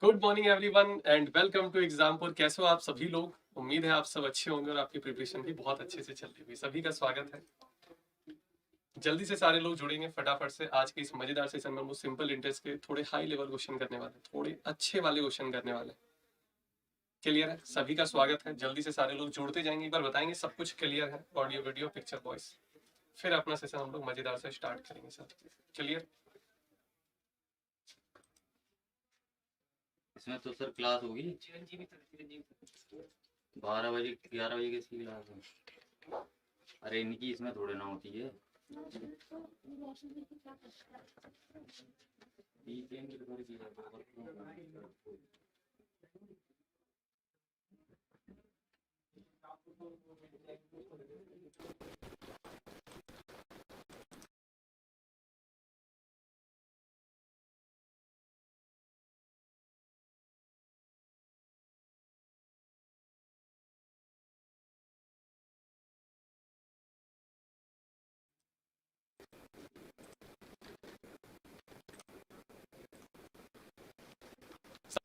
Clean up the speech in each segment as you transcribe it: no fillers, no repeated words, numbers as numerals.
Good morning everyone and welcome to Exampur. कैसे हो आप सभी लोग? उम्मीद है आप सब अच्छे होंगे और आपकी प्रिपरेशन भी बहुत अच्छे से चल रही होगी। सभी का स्वागत है। जल्दी से सारे लोग जुड़ेंगे फटाफट से। आज के इस मजेदार सेशन में हम सिंपल इंटरेस्ट के थोड़े हाई लेवल क्वेश्चन करने वाले, थोड़े अच्छे वाले क्वेश्चन करने वाले। क्लियर है? सभी का स्वागत है। जल्दी से सारे लोग जुड़ते जाएंगे, एक बार बताएंगे सब कुछ क्लियर है, ऑडियो वीडियो पिक्चर वॉइस। फिर अपना सेशन हम लोग मजेदार से स्टार्ट करेंगे सर। क्लियर? इसमें तो सर क्लास होगी 12 बजे 11 बजे किसकी क्लास है? अरे इनकी इसमें थोड़े ना होती है।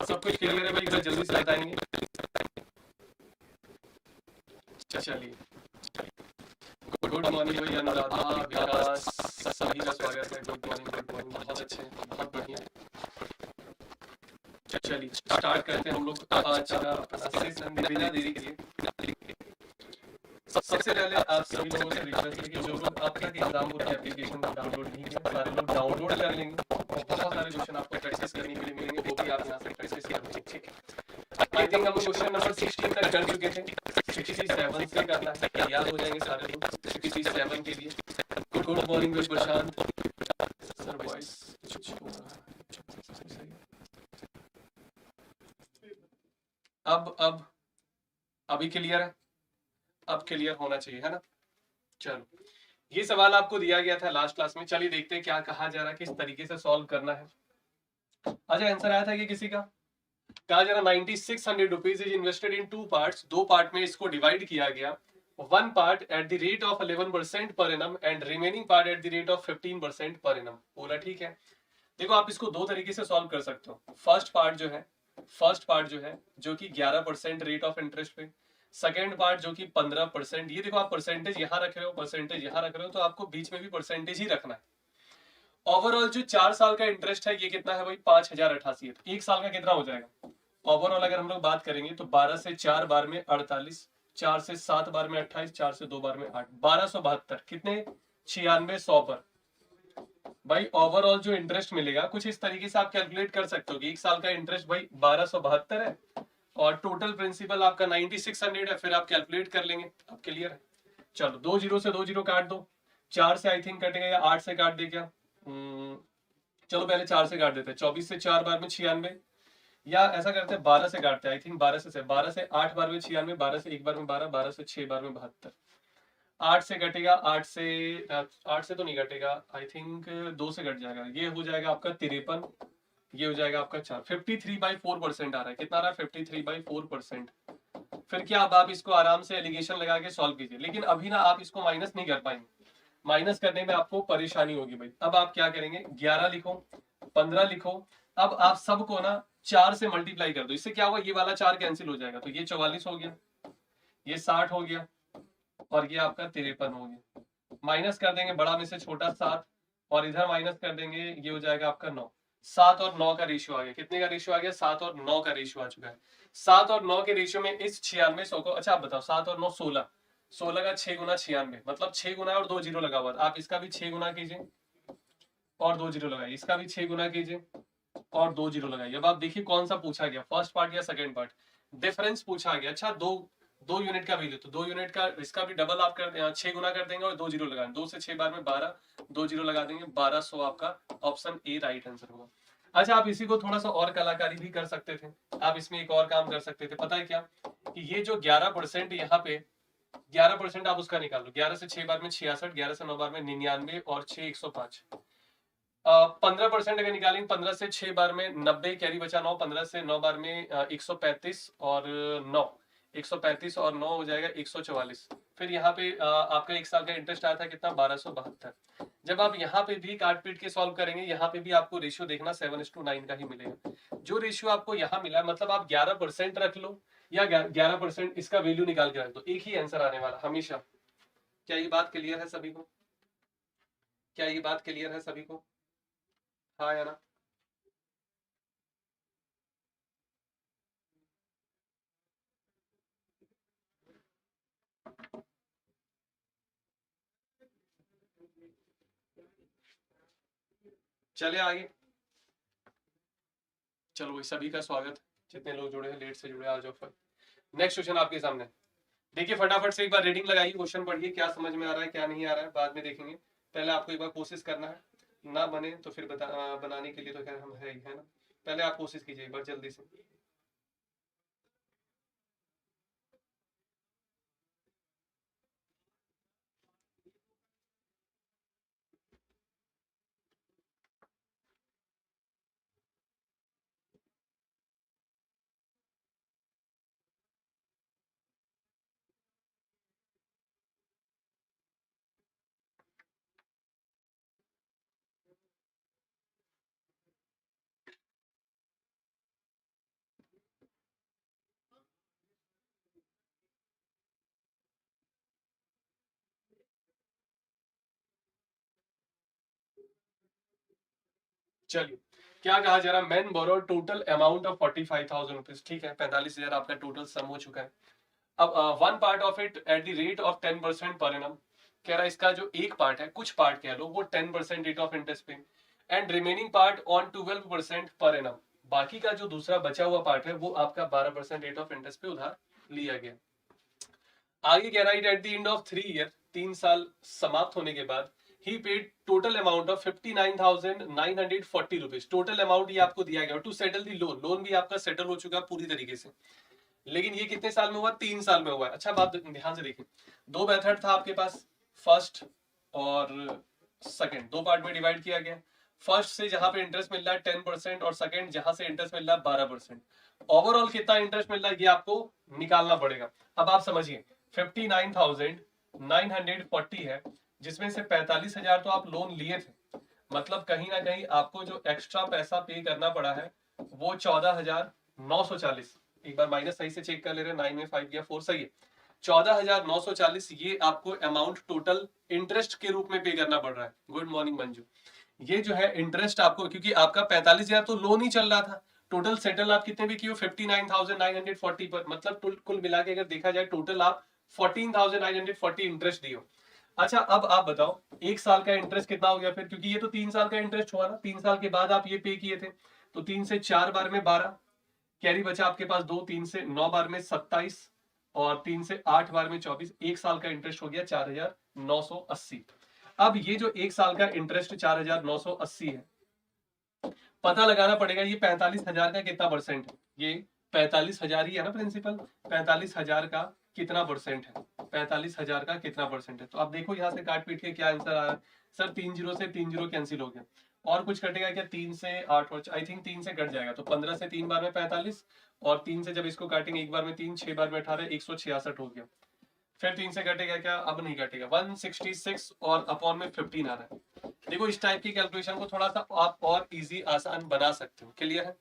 सब कुछ क्लियर है भाई? एक बार जल्दी से बताएंगे। चलिए, गुड मॉर्निंग भाई, अनुराधा, विकास, सभी का स्वागत है। गुड मॉर्निंग, बहुत अच्छे, बहुत बढ़िया। चलिए स्टार्ट करते हैं हम लोग आज का अपना सेशन बिना देरी किए। सबसे पहले आप सभी लोगों से रिक्वेस्ट है कि जो लोग अब तक एग्जामपुर की एप्लीकेशन को डाउनलोड नहीं किया, सारे लोग डाउनलोड कर लेंगे। बहुत सारे क्वेश्चन आपको प्रैक्टिस करने के लिए मिलेंगे, वो भी आप यहाँ से प्रैक्टिस कर लेंगे। ठीक है, आई थिंक हम क्वेश्चन नंबर 16 तक कर चुके थे। 67 से करना है, तैयार हो जाएंगे सारे लोग 67 के लिए। गुड मॉर्निंग प्रशांत सर, वॉइस कुछ हो रहा है। अब अभी क्लियर है? अब क्लियर होना चाहिए, है ना? चलो, ये सवाल आपको दिया गया था लास्ट क्लास में। चलिए देखते हैं क्या कहा जा रहा है, किस तरीके से सॉल्व करना है। अच्छा, आंसर आया था कि किसी का कहा जा रहा 9600 rupees is invested in 2 parts. 2 part में इसको डिवाइड किया गया। 1 part at the rate of 11% per annum and remaining part at the rate of 15% per annum. पूरा ठीक है। देखो, आप इसको दो तरीके से सॉल्व कर सकते हो। फर्स्ट पार्ट जो है जो कि 11% रेट ऑफ इंटरेस्ट पे, सेकेंड पार्ट जो कि 15%। ये देखो, आप परसेंटेज यहाँ रख रहे हो, परसेंटेज यहाँ रख रहे हो, तो आपको बीच में भी परसेंटेज ही रखना है। ओवरऑल जो 4 साल का इंटरेस्ट है ये कितना है भाई? 5088 है। तो 1 साल का कितना हो जाएगा ओवरऑल? अगर हम लोग बात करेंगे तो 12 से 4 बार में 48, 4 से 7 बार में 28, 4 से 2 बार में 8, 1272 कितने? 9600 पर। भाई ओवरऑल जो इंटरेस्ट मिलेगा कुछ इस तरीके से आप कैलकुलेट कर सकते हो कि 1 साल का इंटरेस्ट भाई 1272 है और टोटल प्रिंसिपल आपका 9600 है। फिर आप कैलकुलेट कर लेंगे। अब क्लियर है? चलो, 2 जीरो से 2 जीरो काट दो। 4 से आई थिंक कटेगा या 8 से काट दे क्या? चलो पहले 4 से काट देते हैं। 24 से 4 बार में 96, या ऐसा करते हैं 12 से काटते हैं। आई थिंक 12 से 8 बार में 96, 12 से 1 बार में 12, 12 से 6 बार में 72। 8 से कटेगा, 8 से तो नहीं कटेगा, आई थिंक 2 से कट जाएगा। ये हो जाएगा आपका 53, ये हो जाएगा आपका 4। 53/4% आ रहा है। कितना आ रहा है? 53/4%। फिर क्या, अब आप इसको आराम से एलिगेशन लगा के सॉल्व कीजिए, लेकिन अभी ना आप इसको माइनस नहीं कर पाएंगे। माइनस करने में आपको परेशानी होगी भाई। अब आप क्या करेंगे? 11 लिखो, 15 लिखो। अब आप सबको ना 4 से मल्टीप्लाई कर दो। इससे क्या होगा? ये वाला 4 कैंसिल हो जाएगा, तो ये 44 हो गया, ये 60 हो गया और ये आपका 53 हो गया। माइनस कर देंगे बड़ा में से छोटा 7 और इधर माइनस कर देंगे, ये हो जाएगा आपका 9। 7 और 9 का रेशियो आ गया। कितने का रेशियो आ गया? 7 और 9 का रेशियो आ चुका है। 7 और 9 के रेशियो में इस 9600 को, अच्छा आप बताओ, 7 और 9 16, 16 का 6 गुना 96, मतलब 6 गुना और 2 जीरो लगा हुआ। आप इसका भी 6 गुना कीजिए और 2 जीरो लगाइए, इसका भी 6 गुना कीजिए और 2 जीरो लगाइए। अब आप देखिए कौन सा पूछा गया, फर्स्ट पार्ट या सेकंड पार्ट? डिफरेंस पूछा गया। अच्छा, 2 यूनिट का वैल्यू, तो 2 यूनिट का इसका भी डबल आप कर 6 गुना कर देंगे और 2 जीरो लगाएंगे। 2 से 6 बार में 12, 2 जीरो लगा देंगे, 1200 आपका ऑप्शन ए राइट आंसर होगा। अच्छा, आप इसी को थोड़ा सा और कलाकारी भी कर सकते थे। आप इसमें एक और काम कर सकते थे, पता है क्या? कि ये जो 11% यहाँ पे 11% आप उसका निकाल लो। 11 से 6 बार में 66, 11 से 9 बार में 99 और 6 105। 15% अगर निकालेंगे, 15 से 6 बार में 90, कैरी बचा 9, 15 से 9 बार में 135 और 9, 135 और 9 हो जाएगा 144। फिर यहाँ पे आपका 1 साल का इंटरेस्ट आया था कितना? 1272। जब आप यहाँ पे भी काट पीट के सॉल्व करेंगे, यहाँ पे भी आपको रेशियो देखना 7:9 का ही मिलेगा। जो रेशियो आपको यहाँ मिला है, मतलब आप 11% रख लो या 11% इसका वैल्यू निकाल के रख दो, एक ही आंसर आने वाला हमेशा। क्या ये बात क्लियर है सभी को? क्या ये बात क्लियर है सभी को? हाँ या ना? चले आगे। चलो भाई, सभी का स्वागत, जितने लोग जुड़े हैं, लेट से जुड़े, आ जाओ फिर। नेक्स्ट क्वेश्चन आपके सामने, देखिए फटाफट से एक बार रीडिंग लगाइए, क्वेश्चन पढ़िए, क्या समझ में आ रहा है क्या नहीं आ रहा है बाद में देखेंगे, पहले आपको एक बार कोशिश करना है, ना बने तो फिर बनाने के लिए तो खैर हम है ही, है ना। पहले आप कोशिश कीजिए एक बार जल्दी से। चलिए, क्या कहा जा रहा, man borrow total amount of 45,000 rupees, ठीक है, 45,000 आपका टोटल सम हो चुका है। अब one part of it at the rate of 10% per annum, कह रहा है इसका जो एक पार्ट है, कुछ पार्ट कह लो, वो 10% रेट ऑफ इंटरेस्ट पे, and remaining part on 12% per annum, बाकी का जो दूसरा बचा हुआ पार्ट है वो आपका 12% रेट ऑफ इंटरेस्ट पे उधार लिया गया। आगे कह रहा है at the end of 3 year, 3 साल समाप्त होने के बाद, he paid total amount of 59,940 rupees, total amount ये आपको दिया गया to settle the loan, loan भी आपका सेटल हो चुका पूरी तरीके से, लेकिन ये कितने साल में हुआ, 3 साल में हुआ है। अच्छा बात ध्यान से देखिए, दो मेथड था आपके पास, फर्स्ट और सेकंड, दो पार्ट में डिवाइड किया गया। फर्स्ट से जहां पे इंटरेस्ट मिल रहा है 10% और सेकंड जहां से इंटरेस्ट मिल रहा है 12%, ओवरऑल कितना इंटरेस्ट मिल रहा है ये आपको निकालना पड़ेगा। अब आप समझिए 59,940 है, जिसमें से 45,000 तो आप लोन लिए थे, मतलब कहीं ना कहीं आपको जो एक्स्ट्रा पैसा पे करना पड़ा है वो 14,940, एक बार माइनस सही से चेक कर ले रहे हैं, 9 में 5 गया 4, सही है, 14,940 ये आपको अमाउंट टोटल इंटरेस्ट के रूप में पे करना पड़ रहा है। गुड मॉर्निंग मंजू, ये जो है इंटरेस्ट आपको, क्योंकि आपका 45,000 तो लोन ही चल रहा था, टोटल सेटल आप कितने भी किए 59,940 पर, मतलब कुल मिला के अगर देखा जाए टोटल आप 14,940 इंटरेस्ट दियो। अच्छा अब आप बताओ एक साल का इंटरेस्ट कितना हो गया फिर, क्योंकि ये तो 3 साल का इंटरेस्ट हुआ ना, 3 साल के बाद आप ये पे किए थे, तो 3 से 4 बार में 12, कैरी बचा आपके पास 2, 3 से 9 बार में 27 और 3 से 8 बार में 24, एक साल का इंटरेस्ट हो गया 4,980। अब ये जो एक साल का इंटरेस्ट 4,980 है, पता लगाना पड़ेगा ये 45,000 का कितना परसेंट है, ये 45,000 ही है ना प्रिंसिपल, 45,000 का कितना परसेंट है, 45,000 का कितना परसेंट है, तो आप देखो यहाँ से काट पीट के क्या आंसर आया, सर 3 जीरो से 3 जीरो कैंसिल हो गया, और कुछ कटेगा क्या, 3 से 8 और आई थिंक 3 से कट जाएगा, तो 15 से 3 बार में 45 और 3 से जब इसको काटेंगे एक बार में 3, 6 बार में 18, 166 हो गया, फिर 3 से कटेगा क्या, अब नहीं कटेगा, 166 और अपॉन में 15 आ रहा है। देखो इस टाइप की कैलकुलेशन को थोड़ा सा आप और इजी आसान बना सकते हो, क्लियर है।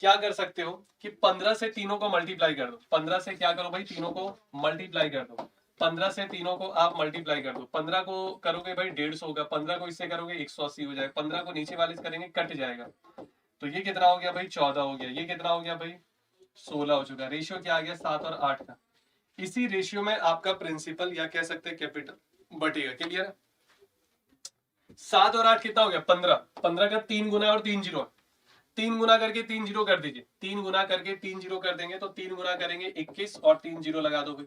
क्या कर सकते हो कि 15 से तीनों को मल्टीप्लाई कर दो, 15 से क्या करो भाई, तीनों को मल्टीप्लाई कर दो, 15 से तीनों को आप मल्टीप्लाई कर दो, 15 को करोगे भाई 150 होगा, 15 को इससे करोगे 180 हो जाएगा, 15 को नीचे वाले से करेंगे कट जाएगा, तो ये कितना हो गया भाई 14 हो गया, ये कितना हो गया भाई 16 हो चुका, रेशियो क्या आ गया 7 और 8 का, इसी रेशियो में आपका प्रिंसिपल या कह सकते हैं कैपिटल बटेगा, क्लियर है। 7 और 8 कितना हो गया 15, 15 का 3 गुना और 3 जीरो, 3 गुना करके 3 जीरो कर दीजिए, 3 गुना करके 3 जीरो कर देंगे तो 3 गुना करेंगे 21 और 3 जीरो लगा दो भाई,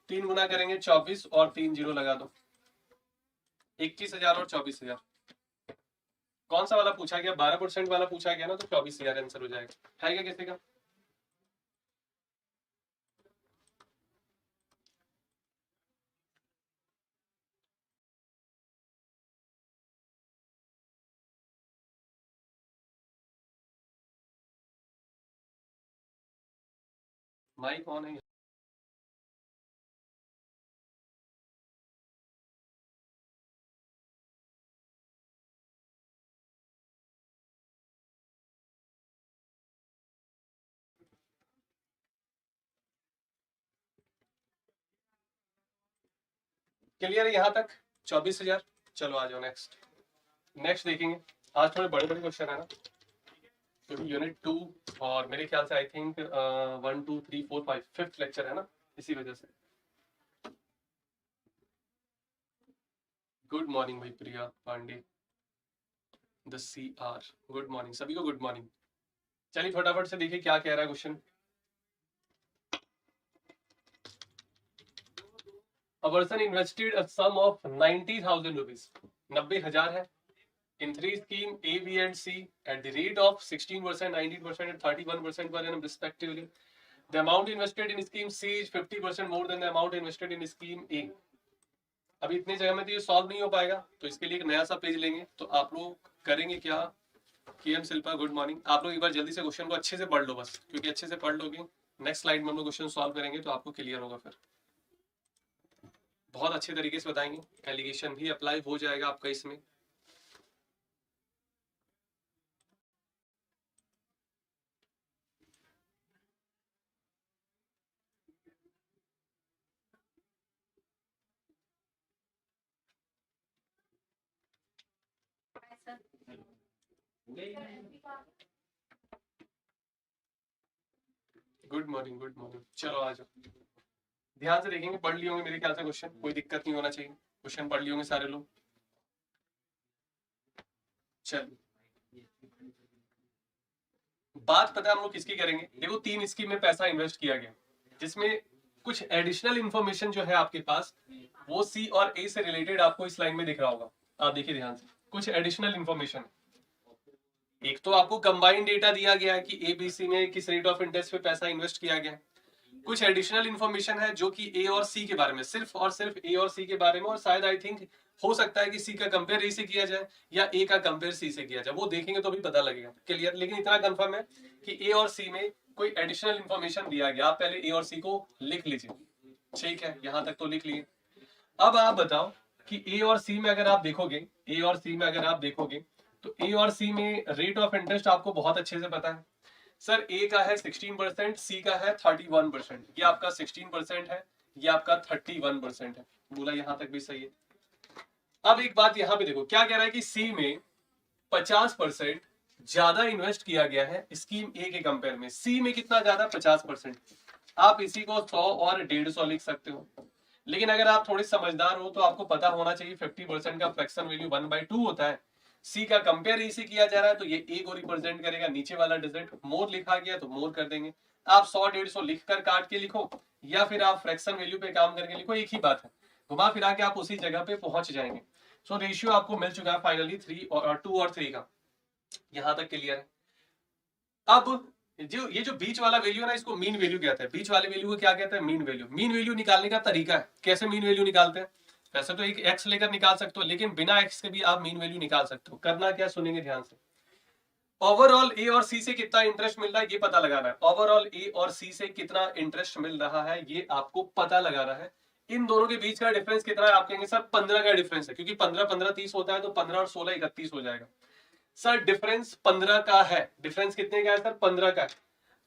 3 गुना करेंगे 24 और 3 जीरो लगा दो, 21,000 और 24,000, कौन सा वाला पूछा गया, 12% वाला पूछा गया ना, तो 24,000 आंसर हो जाएगा, है क्या किसी का। माइक ऑन है। क्लियर है यहाँ तक? 24,000। चलो आ जाओ नेक्स्ट। नेक्स्ट देखेंगे। आज थोड़े बड़े बड़े क्वेश्चन है ना, क्योंकि यूनिट 2 और मेरे ख्याल से आई थिंक 1 2 3 4 5 5th लेक्चर है ना, इसी वजह से। गुड मॉर्निंग भाई Priya Pandey the CR, good morning सभी को, गुड मॉर्निंग। चलिए फटाफट से देखिए क्या कह रहा है question. A person invested a sum of 90,000 rupees, 90,000 है, in 3 scheme A, B and C at the rate of 16%, 19% and 31% per annum respectively. The amount invested in scheme C is 50% more than the amount invested in scheme A. अभी इतनी जगह में तो ये solve नहीं हो पाएगा, तो इसके लिए एक नया सा पेज लेंगे। तो आप लोग करेंगे क्या? KM Shilpa good morning. आप लोग एक बार जल्दी से क्वेश्चन को अच्छे से पढ़ लो बस, क्योंकि अच्छे से पढ़ लोगे नेक्स्ट स्लाइड में हम लोग क्वेश्चन सॉल्व करेंगे तो आपको क्लियर होगा, फिर बहुत अच्छे तरीके से बताएंगे। एलिगेशन भी अप्लाई हो जाएगा आपका इसमें। Good morning, good morning. चलो आ जाओ, ध्यान से देखेंगे। पढ़ लिए होंगे मेरे ख्याल से क्वेश्चन, कोई दिक्कत नहीं होना चाहिए। क्वेश्चन पढ़ लिए होंगे सारे लोग। चलो बात पता है हम लोग किसकी करेंगे। देखो 3 स्कीम में पैसा इन्वेस्ट किया गया, जिसमें कुछ एडिशनल इंफॉर्मेशन जो है आपके पास वो सी और ए से रिलेटेड आपको इस लाइन में दिख रहा होगा। आप देखिए ध्यान से, कुछ एडिशनल इंफॉर्मेशन। एक तो आपको कंबाइंड डेटा दिया गया है कि एबीसी में किस रेट ऑफ इंटरेस्ट पे पैसा इन्वेस्ट किया गया। कुछ एडिशनल इंफॉर्मेशन है जो कि ए और सी के बारे में, सिर्फ और सिर्फ ए और सी के बारे में, और शायद आई थिंक हो सकता है कि सी का कंपेयर ए से किया जाए या ए का कंपेयर सी से किया जाए, वो देखेंगे तो भी पता लगेगा। क्लियर? लेकिन इतना कंफर्म है कि ए और सी में कोई एडिशनल इंफॉर्मेशन दिया गया। आप पहले ए और सी को लिख लीजिए, ठीक है? यहां तक तो लिख लिए। अब आप बताओ कि ए और सी में अगर आप देखोगे, ए और सी में अगर आप देखोगे तो ए और सी में रेट ऑफ इंटरेस्ट आपको बहुत अच्छे से पता है। सर ए का है 16%, सी का है 31%। ये आपका 16% है, ये आपका 31% है। बोला यहां तक भी सही है। अब एक बात यहां पे देखो, क्या कह रहा है कि सी में 50% ज्यादा इन्वेस्ट किया गया है स्कीम ए के कंपेयर में। सी में कितना ज्यादा? 50%। आप इसी को 100 और 150 लिख सकते हो, लेकिन अगर आप थोड़े समझदार हो तो आपको पता होना चाहिए 50% का फ्रैक्शन वैल्यू 1/2 होता है। सी का कंपेयर ए से किया जा रहा है तो ये ए को रिप्रेजेंट करेगा, नीचे वाला डिजिट मोर लिखा गया तो मोर कर देंगे। आप 100 150 लिख कर काट के लिखो, या फिर आप फ्रैक्शन वैल्यू पे काम करके लिखो, एक ही बात है। घुमा फिरा के आप उसी जगह पे पहुंच जाएंगे। सो रेशियो आपको मिल चुका है फाइनली 3 और 2 और 3 का। यहां तक क्लियर है? अब जो ये जो बीच वाला वैल्यू है ना, इसको मीन वैल्यू कहते हैं। बीच वाले वैल्यू को क्या कहते हैं? Mean value. मीन वैल्यू निकालने का तरीका है, कैसे मीन वैल्यू निकालते हैं? वैसे तो एक एक्स लेकर निकाल सकते हो, लेकिन बिना एक्स के भी आप मीन वैल्यू निकाल सकते हो। करना क्या, सुनेंगे ध्यान से। ओवरऑल ए और सी से कितना इंटरेस्ट मिल रहा है ये पता लगाना है। ओवरऑल ए और सी से कितना इंटरेस्ट मिल रहा है ये आपको पता लगाना है। इन दोनों के बीच का डिफरेंस कितना है? आप कहेंगे सर 15 का डिफरेंस है, क्योंकि 15 15 30 होता है, तो 15 और 16 31 हो जाएगा। सर डिफरेंस 15 का है। डिफरेंस कितने का है सर? 15 का है।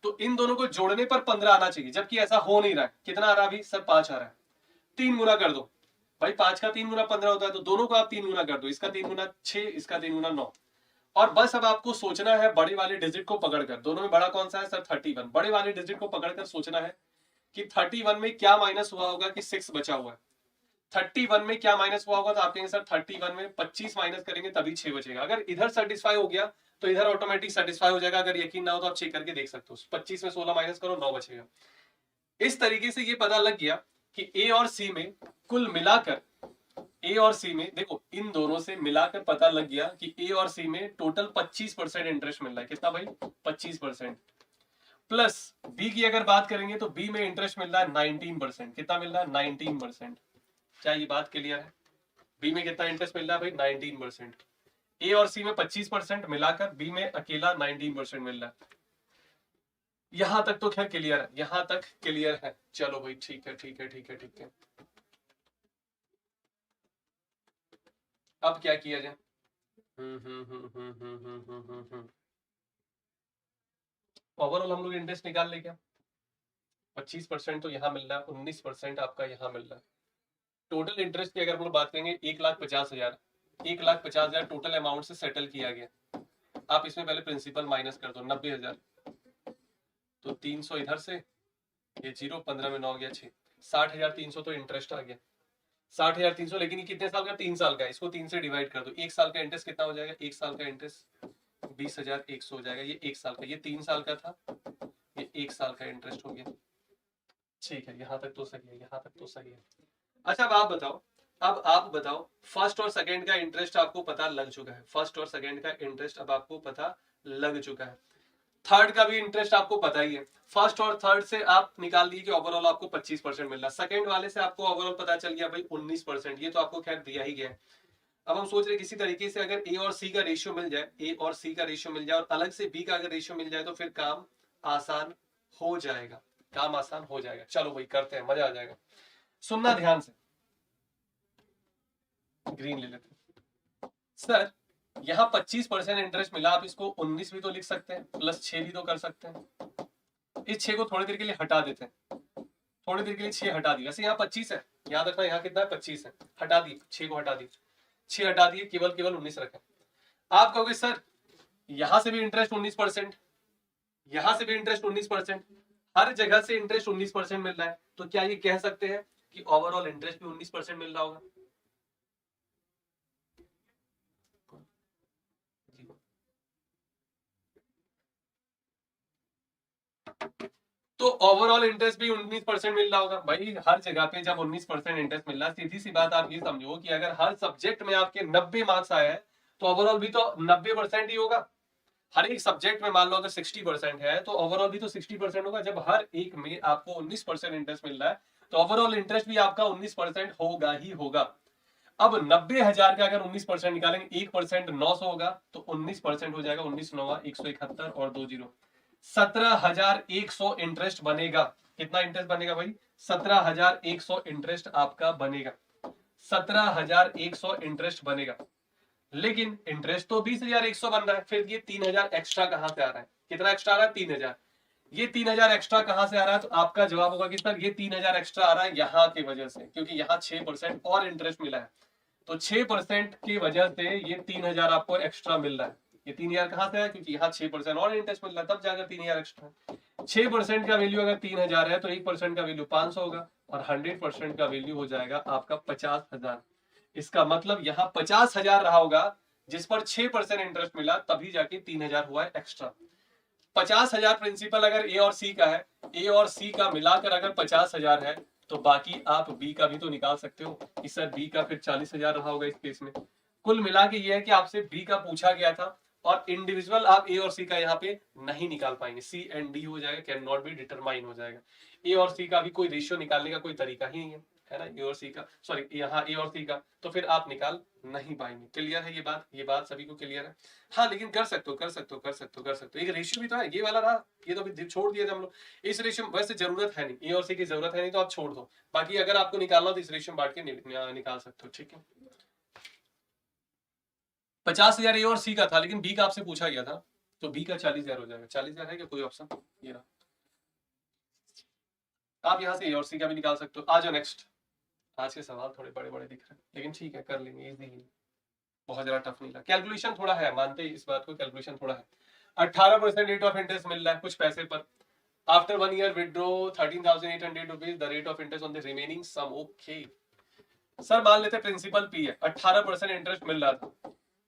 तो इन दोनों को जोड़ने पर 15 आना चाहिए, जबकि ऐसा हो नहीं रहा है। कितना आ रहा है अभी सर? 5 आ रहा है। 3 गुना कर दो भाई, 5 का 3 गुना 15 होता है, तो दोनों को आप 3 गुना कर दो। इसका 3 गुना 6, इसका 3 गुना 9। और बस अब आपको सोचना है बड़े वाले डिजिट को पकड़कर। दोनों में बड़ा कौन सा है सर? 31। बड़े वाले डिजिट को पकड़कर सोचना है कि 31 में क्या माइनस हुआ होगा कि 6 बचा हुआ है। 31 में क्या माइनस हुआ होगा? तो आप कहेंगे सर 31 में 25 माइनस करेंगे तभी 6 बचेगा। अगर इधर सेटिस्फाई हो गया तो इधर ऑटोमेटिक सेटिस्फाई हो जाएगा। अगर यकीन ना हो तो आप चेक करके देख सकते हो। 25 में 16 माइनस करो, 9 बचेगा। इस तरीके से ये पता लग गया कि ए और सी में कुल मिलाकर, ए और सी में देखो, इन दोनों से मिलाकर पता लग गया कि ए और सी में टोटल 25% इंटरेस्ट मिल रहा है। कितना भाई? 25%। प्लस बी की अगर बात करेंगे तो बी में इंटरेस्ट मिल रहा है 19%। कितना मिल रहा है? 19%। क्या ये बात क्लियर है? बी में कितना इंटरेस्ट मिल रहा है भाई? 19%। ए और सी में 25% मिलाकर बी में अकेला 19% मिल रहा है। यहां तक तो खैर क्लियर है, यहां तक क्लियर है। चलो भाई ठीक है, ठीक है, ठीक है, ठीक है। अब क्या किया जाए? ओवरऑल हम लोग इंटरेस्ट निकाल ले क्या? 25% तो यहां मिल रहा है, 19% आपका यहां मिल रहा है। टोटल इंटरेस्ट की अगर हम लोग बात करेंगे 1,50,000, 1,50,000 टोटल अमाउंट से सेटल किया गया। आप इसमें पहले प्रिंसिपल माइनस कर दो 90,000, तो 300 इधर से, ये 0, 15 में 9 गया 6, 60,300 तो इंटरेस्ट आ गया। 60,300, लेकिन ये कितने साल का? 3 साल का है। इसको 3 से डिवाइड कर दो। एक साल का इंटरेस्ट कितना हो जाएगा? एक साल का इंटरेस्ट 20,100 हो जाएगा। ये एक साल का, ये 3 साल का था, ये एक साल का इंटरेस्ट हो गया। ठीक है, यहाँ तक तो सही है, यहाँ तक तो सही है। अच्छा अब आप बताओ फर्स्ट और सेकंड का इंटरेस्ट आपको पता लग चुका है। फर्स्ट और सेकंड का इंटरेस्ट अब आपको पता लग चुका है। थर्ड का भी इंटरेस्ट आपको पता ही है। फर्स्ट और थर्ड से आप निकाल दिए कि ओवरऑल आपको 25% मिल रहा है। सेकंड वाले से आपको ओवरऑल पता चल गया भाई 19%, ये तो आपको खैर दिया ही गया है। अब हम सोच रहे किसी तरीके से अगर ए और सी का रेशियो मिल जाए, ए और सी का रेशियो मिल जाए और अलग से बी का अगर रेशियो मिल जाए तो फिर काम आसान हो जाएगा, काम आसान हो जाएगा। चलो भाई करते हैं, मजा आ जाएगा। सुनना ध्यान से, ग्रीन ले लेते हैं। सर यहाँ 25% इंटरेस्ट मिला, आप इसको 19 भी तो लिख सकते हैं, प्लस 6 भी तो कर सकते हैं। इस 6 को थोड़ी देर के लिए हटा देते हैं, थोड़ी देर के लिए 6 हटा दिए। वैसे यहाँ 25 है, याद रखना यहाँ कितना है? 25 है। हटा दिए, 6 को हटा दिए, 6 हटा दिए, केवल 19 रखें। आप कहोगे सर यहां से भी इंटरेस्ट 19%, यहां से भी इंटरेस्ट 19%, हर जगह से इंटरेस्ट 19% मिल रहा है, तो क्या ये कह सकते हैं कि ओवरऑल इंटरेस्ट भी 19% मिल रहा होगा? तो ओवरऑल इंटरेस्ट भी 19% मिल रहा होगा भाई। हर जगह पे जब 19% इंटरेस्ट मिल रहा है, सीधी सी बात आप ये समझो कि अगर हर सब्जेक्ट में आपके 90 मार्क्स आए हैं तो ओवरऑल भी तो 90% ही होगा। हर एक सब्जेक्ट में मान लो अगर 60% है तो ओवरऑल भी तो 60% होगा। जब हर एक में आपको 19% इंटरेस्ट मिल रहा है तो ओवरऑल इंटरेस्ट भी आपका 19% होगा ही होगा। अब 90,000 का अगर 19% निकालेंगे, 1% 900 होगा, तो 19% हो जाएगा 19 9 171 और 2 जीरो, 17,100 इंटरेस्ट बनेगा। कितना इंटरेस्ट बनेगा भाई? 17,100 इंटरेस्ट आपका बनेगा, 17,100 इंटरेस्ट बनेगा। लेकिन इंटरेस्ट तो 20,100 बन रहा है, फिर ये 3,000 एक्स्ट्रा कहां से आ रहा है? कितना एक्स्ट्रा आ रहा है? 3,000। ये 3,000 एक्स्ट्रा कहां से आ रहा है? तो आपका जवाब होगा कि सर ये 3,000 एक्स्ट्रा आ रहा है यहाँ की वजह से, क्योंकि यहाँ 6% और इंटरेस्ट मिला है, तो 6% की वजह से ये 3,000 आपको एक्स्ट्रा मिल रहा है। ये 3,000 कहां से है? क्योंकि यहाँ 6% और इंटरेस्ट मिल रहा है, तब जाकर 3,000 एक्स्ट्रा। 6% का वैल्यू अगर 3,000 है तो 1% का वैल्यू 500 होगा, और 100% का वैल्यू हो जाएगा आपका 50,000। इसका मतलब यहाँ 50,000 रहा होगा जिस पर 6% इंटरेस्ट मिला, तभी जाके 3,000 हुआ है एक्स्ट्रा। 50,000 प्रिंसिपल अगर ए और सी का है, ए और सी का मिलाकर अगर 50,000 है, तो बाकी आप बी का भी तो निकाल सकते हो कि सर बी का फिर 40,000 रहा होगा इस केस में। कुल मिला के ये है कि आपसे बी का पूछा गया था, और इंडिविजुअल आप ए और सी का यहाँ पे नहीं निकाल पाएंगे, सी एंड डी हो जाएगा, कैन नॉट बी डिटरमाइन हो जाएगा। ए और सी का भी कोई रेशियो निकालने का कोई तरीका ही नहीं है ना, ए और सी का, सॉरी यहाँ ए और सी का, तो फिर आप निकाल नहीं पाएंगे। क्लियर है ये बात सभी को क्लियर है? हाँ, लेकिन कर सकते हो। एक रेशियो भी तो है, ये वाला रहा, ये तो भी छोड़ दिया था हम लोग। इस रेशियो वैसे जरूरत है नहीं, ए और सी की जरूरत है नहीं, तो आप छोड़ दो। बाकी अगर आपको निकालना हो तो इस रेशियो में बांट के निकाल सकते हो, ठीक है। 50,000 ए और सी का था, लेकिन बी का आपसे पूछा गया था, तो बी का 40,000 हो जाएगा। 40,000 है क्या कोई ऑप्शन? ये रहा। आप यहाँ से ए और सी का भी निकाल सकते हो। आ जाओ नेक्स्ट। आज के सवाल थोड़े बड़े बड़े दिख रहे हैं, लेकिन ठीक है, कर लेंगे, इजी ही, बहुत ज्यादा टफ नहीं लगा। कैलकुलेशन थोड़ा है, मानते हैं इस बात को, कैलकुलेशन थोड़ा है। 18% रेट ऑफ इंटरेस्ट मिल रहा है कुछ पैसे पर। After 1 year withdraw 13,800 rupees, the rate of interest on the remaining sum. Okay sir, मान लेते प्रिंसिपल पी है, 18% इंटरेस्ट मिल रहा था,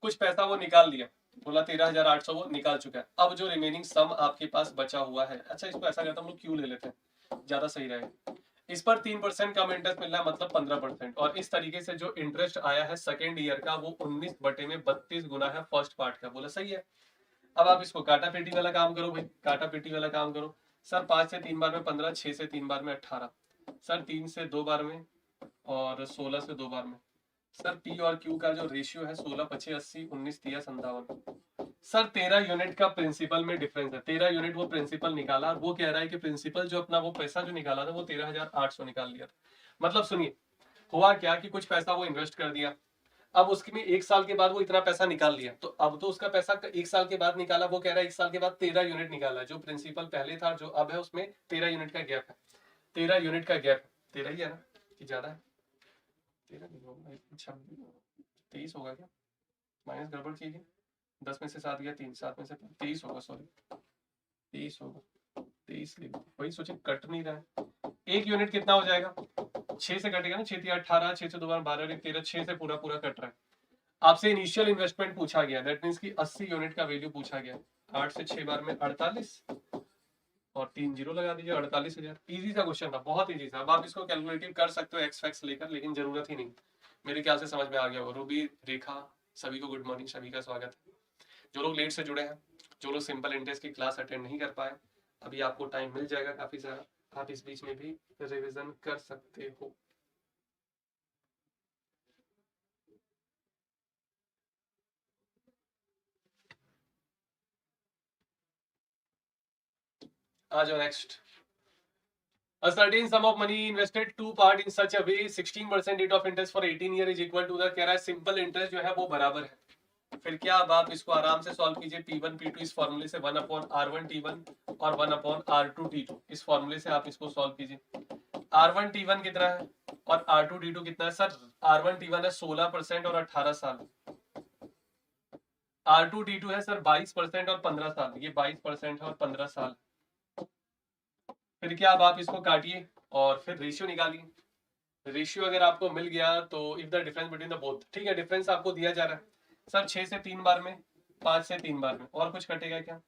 कुछ पैसा वो निकाल लिया, बोला 13,800 वो निकाल चुका है। अब जो रिमेनिंग सम आपके पास बचा हुआ है, अच्छा इसको ऐसा करता हम लोग क्यू ले लेते हैं, ज्यादा सही रहेगा। इस पर 3% कम इंटरेस्ट मिल रहा है, मतलब 15%, और इस तरीके से जो इंटरेस्ट आया है सेकेंड ईयर का वो 19/32 गुना है फर्स्ट पार्ट का। बोला सही है। अब आप इसको काटा पेटी वाला काम करो भाई, काटा पेटी वाला काम करो। सर 5 से 3 बार में 15, 6 से 3 बार में 18, सर 3 से 2 बार में, और 16 से 2 बार में। सर पी और क्यू का जो रेशियो है 16 25 80, 19 30 57। सर 13 यूनिट का प्रिंसिपल में डिफरेंस है, 13 यूनिट वो प्रिंसिपल निकाला, और वो कह रहा है कि प्रिंसिपल जो अपना वो पैसा जो निकाला था वो 13,800 निकाल लिया था। मतलब सुनिए, हुआ क्या कि कुछ पैसा वो इन्वेस्ट कर दिया, अब उसके में 1 साल के बाद वो इतना पैसा निकाल लिया, तो अब तो उसका पैसा 1 साल के बाद निकाला, वो कह रहा है 1 साल के बाद 13 यूनिट निकाला, जो प्रिंसिपल पहले था जो अब है उसमें 13 यूनिट का गैप है, 13 यूनिट का गैप, 13 ही है ना कि ज्यादा है? 13 नहीं होगा, 23 होगा क्या, माइनस गड़बड़ की है, 10 में से 7 गया 3, 7 में से 23 होगा, सॉरी 23 होगा, 23 लिख दो, वही सोचे कट नहीं रहा है। एक यूनिट कितना हो जाएगा, 6 से कटेगा ना, 6 3 18, 6 से 2 बार 12 13, 6 से पूरा पूरा कट रहा है। आपसे इनिशियल इन्वेस्टमेंट पूछा गया, दैट मींस कि 80 यूनिट का वैल्यू पूछा गया, 8 से 6 बार में 48 और 3 जीरो लगा दीजिए, 48,000। इजी सा क्वेश्चन था, बहुत इजी था। अब आप इसको कैलकुलेटिव कर सकते हो एक्स फैक्स लेकर, लेकिन जरूरत ही नहीं, मेरे ख्याल से समझ में आ गया होगा। रूबी, रेखा, सभी को गुड मॉर्निंग, सभी का स्वागत है। जो लोग लेट से जुड़े हैं, जो लोग सिंपल इंटरेस्ट की क्लास अटेंड नहीं कर पाए, अभी आपको टाइम मिल जाएगा काफी सारा, आप इस बीच में भी रिवीजन कर सकते हो। आ जाओ next. A certain sum of money invested two part in such a way 16% rate of interest for 18 year is equal to the, कह रहा है सिंपल इंटरेस्ट जो है वो बराबर है। फिर क्या, अब आप इसको आराम से सॉल्व कीजिए। P1 P2 इस फॉर्मूले से 1/R1 T1 और 1/R2 T2, इस फॉर्मूले से आप इसको सॉल्व कीजिए। R1 T1 कितना है और R2 T2 कितना है? सर R1 T1 है 16% और 18 साल, R2 T2 है सर 22% और 15 साल, ये 22% है और 15 साल। फिर क्या, अब आप इसको काटिए और फिर रेशियो निकालिए। रेशियो अगर आपको मिल गया तो if the difference between the both, ठीक है, डिफरेंस आपको दिया जा रहा है सर 6 से 3 बार में, 5 से 3 बार में, और कुछ कटेगा क्या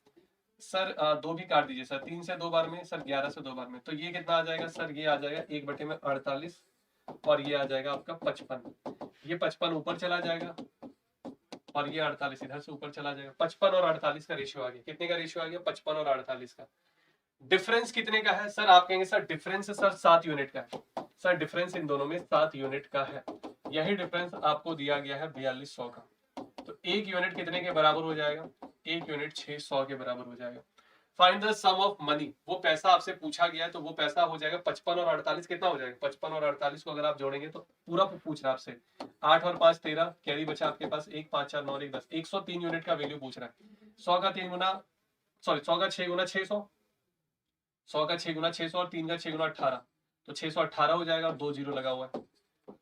सर? 2 भी काट दीजिए सर, 3 से 2 बार में सर, 11 से 2 बार में, तो ये कितना आ जाएगा सर? ये आ जाएगा 1/48 और ये आ जाएगा आपका 55। ये 55 ऊपर चला जाएगा और ये 48 इधर से ऊपर चला जाएगा। 55 और 48 का रेशियो आ गया, कितने का रेशियो आ गया? 55 और 48 का। डिफरेंस कितने का है सर? आप कहेंगे सर डिफरेंस सर 7 यूनिट का है। सर डिफरेंस इन दोनों में 7 यूनिट का है, यही डिफरेंस आपको दिया गया है 4200 का। तो एक यूनिट कितने के बराबर हो जाएगा? एक यूनिट 600 के बराबर हो जाएगा। Find the sum of money, वो पैसा आपसे पूछा गया है तो वो पैसा हो जाएगा 55 और 48 कितना हो जाएगा? 55 और 48 को अगर आप जोड़ेंगे तो पूरा पूछ रहा है आपसे, 8 और 5 13, कैरी बचा आपके पास 1 5 4 9 1 10, 103 यूनिट का वैल्यू पूछ रहा है। 100 का 3 गुना, सॉरी 100 का 6 गुना 600, 100 का 6 गुना 600 और 3 का 6 गुना 18, तो 618 हो जाएगा और 2 जीरो लगा हुआ है।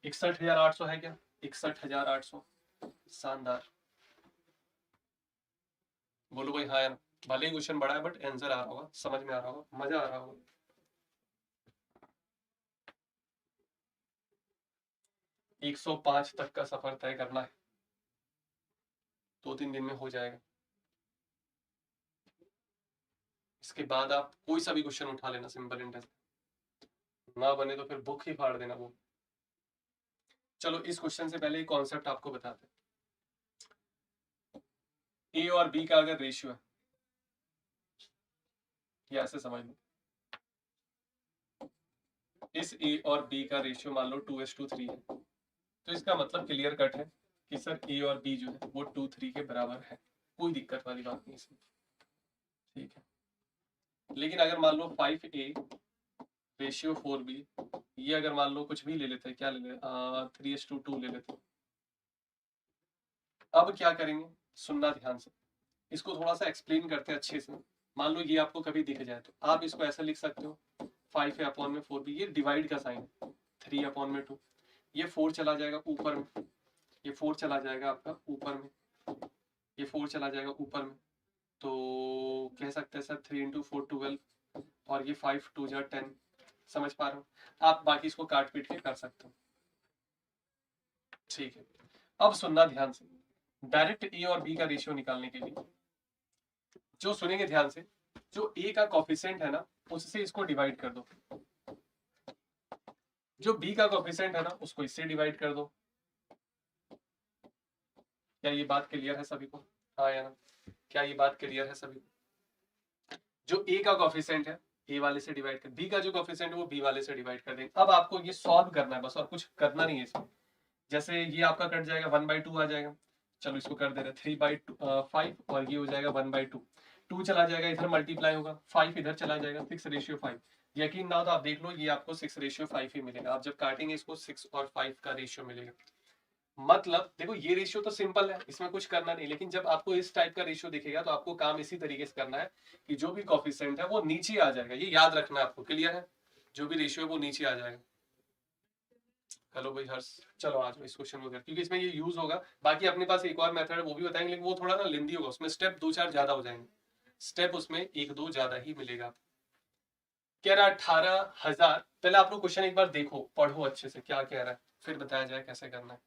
61,800 है क्या? 61,800। शानदार, बोलो भाई हाँ यार। भले ही क्वेश्चन बड़ा है बट आंसर आ रहा होगा, समझ में आ रहा होगा, मजा आ रहा होगा। एक 105 तक का सफर तय करना है, 2-3 दिन में हो जाएगा। इसके बाद आप कोई सा भी क्वेश्चन उठा लेना सिंपल इंटरेस्ट, ना बने तो फिर बुक ही फाड़ देना वो। चलो इस क्वेश्चन से पहले एक कॉन्सेप्ट आपको बताते हैं। ए और बी का अगर रेशियो है, ये ऐसे समझ लो, इस ए और बी का रेशियो मान लो 2:3 है, तो इसका मतलब क्लियर कट है कि सर ए और बी जो है वो 2:3 के बराबर है, कोई दिक्कत वाली बात नहीं इसमें, ठीक है। लेकिन अगर मान लो 5A रेशियो 4B, ये अगर मान लो कुछ भी ले लेते हैं, क्या ले लेते, 3:2 ले लेते हैं। अब क्या करेंगे, सुनना ध्यान से, इसको थोड़ा सा एक्सप्लेन करते हैं अच्छे से। मान लो ये आपको कभी दिख जाए तो आप इसको ऐसा लिख सकते हो, 5A/4B, ये डिवाइड का साइन, 3/2, ये 4 चला जाएगा ऊपर में, ये 4 चला जाएगा आपका ऊपर में, ये 4 चला जाएगा ऊपर में, तो कह सकते हैं सर 3 × 4 12 और ये 5 2 10। समझ पा रहे हो? आप बाकी इसको काट पीट के कर सकते हो, ठीक है। अब सुनना ध्यान से, डायरेक्ट ए और बी का रेशियो निकालने के लिए जो सुनेंगे ध्यान से, जो ए का कॉफिशिएंट है ना उससे इसको डिवाइड कर दो, जो बी का कॉफिशिएंट है ना उसको इससे डिवाइड कर दो। क्या ये बात क्लियर है सभी को? हाँ या ना? क्या ये बात क्लियर है सभी को? जो ए का कॉफिशिएंट है ए वाले से डिवाइड कर, बी का जो कॉफिशिएंट है वो बी वाले से डिवाइड कर देंगे। अब आपको ये सॉल्व करना है बस, और कुछ करना नहीं है इसमें। जैसे ये आपका कट जाएगा 1/2 आ जाएगा, चलो इसको कर दे रहे 3/5 और ये हो जाएगा 1/2, 2 चला जाएगा इधर मल्टीप्लाई होगा, 5 इधर चला जाएगा, 6:5। यकीन ना हो तो आप देख लो, ये आपको 6:5 ही मिलेगा। आप जब काटेंगे इसको 6 और 5 का रेशियो मिलेगा। मतलब देखो ये रेशियो तो सिंपल है, इसमें कुछ करना नहीं, लेकिन जब आपको इस टाइप का रेशियो दिखेगा तो आपको काम इसी तरीके से करना है कि जो भी कॉफिशिएंट है वो नीचे आ जाएगा, ये याद रखना है आपको, क्लियर है? जो भी रेशियो है वो नीचे आ जाएगा। हेलो भाई हर्ष, चलो आज इस क्वेश्चन को कर, क्योंकि इसमें ये यूज होगा। बाकी अपने पास एक और मेथड है वो भी बताएंगे, लेकिन वो थोड़ा ना लेंदी होगा, उसमें स्टेप 2-4 ज्यादा हो जाएंगे, स्टेप उसमें 1-2 ज्यादा ही मिलेगा। कह रहा 18,000। पहले आप लोग क्वेश्चन एक बार देखो, पढ़ो अच्छे से क्या कह रहा है, फिर बताया जाए कैसे करना है।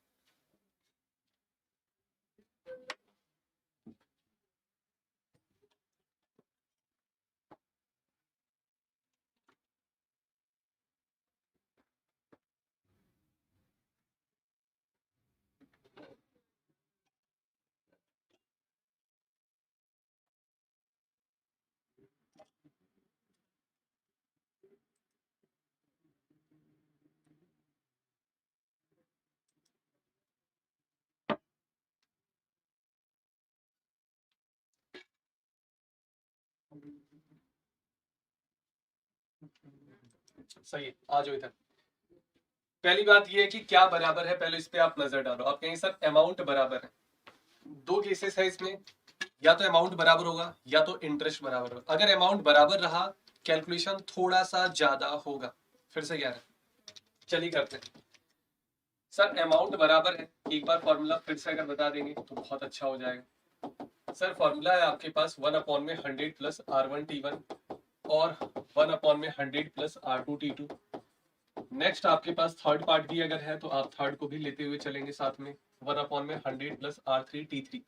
सही है, आ जाओ इधर। पहली बात ये है कि क्या बराबर है, पहले इस पे आप नजर डालो। आप कहेंगे सर अमाउंट बराबर है, दो केसेस है इसमें, या तो अमाउंट बराबर होगा या तो इंटरेस्ट बराबर होगा। अगर अमाउंट बराबर रहा कैलकुलेशन थोड़ा सा ज्यादा होगा। फिर से क्या है, चलिए करते हैं। सर अमाउंट बराबर है, एक बार फॉर्मूला फिर से अगर बता देंगे तो बहुत अच्छा हो जाएगा। सर फॉर्मूला है आपके पास 1/100 प्लस R1T1 और 1/100 प्लस R2T2। नेक्स्ट आपके पास थर्ड पार्ट भी अगर है तो आप थर्ड को भी लेते हुए चलेंगे साथ में, 1/100 प्लस R3T3।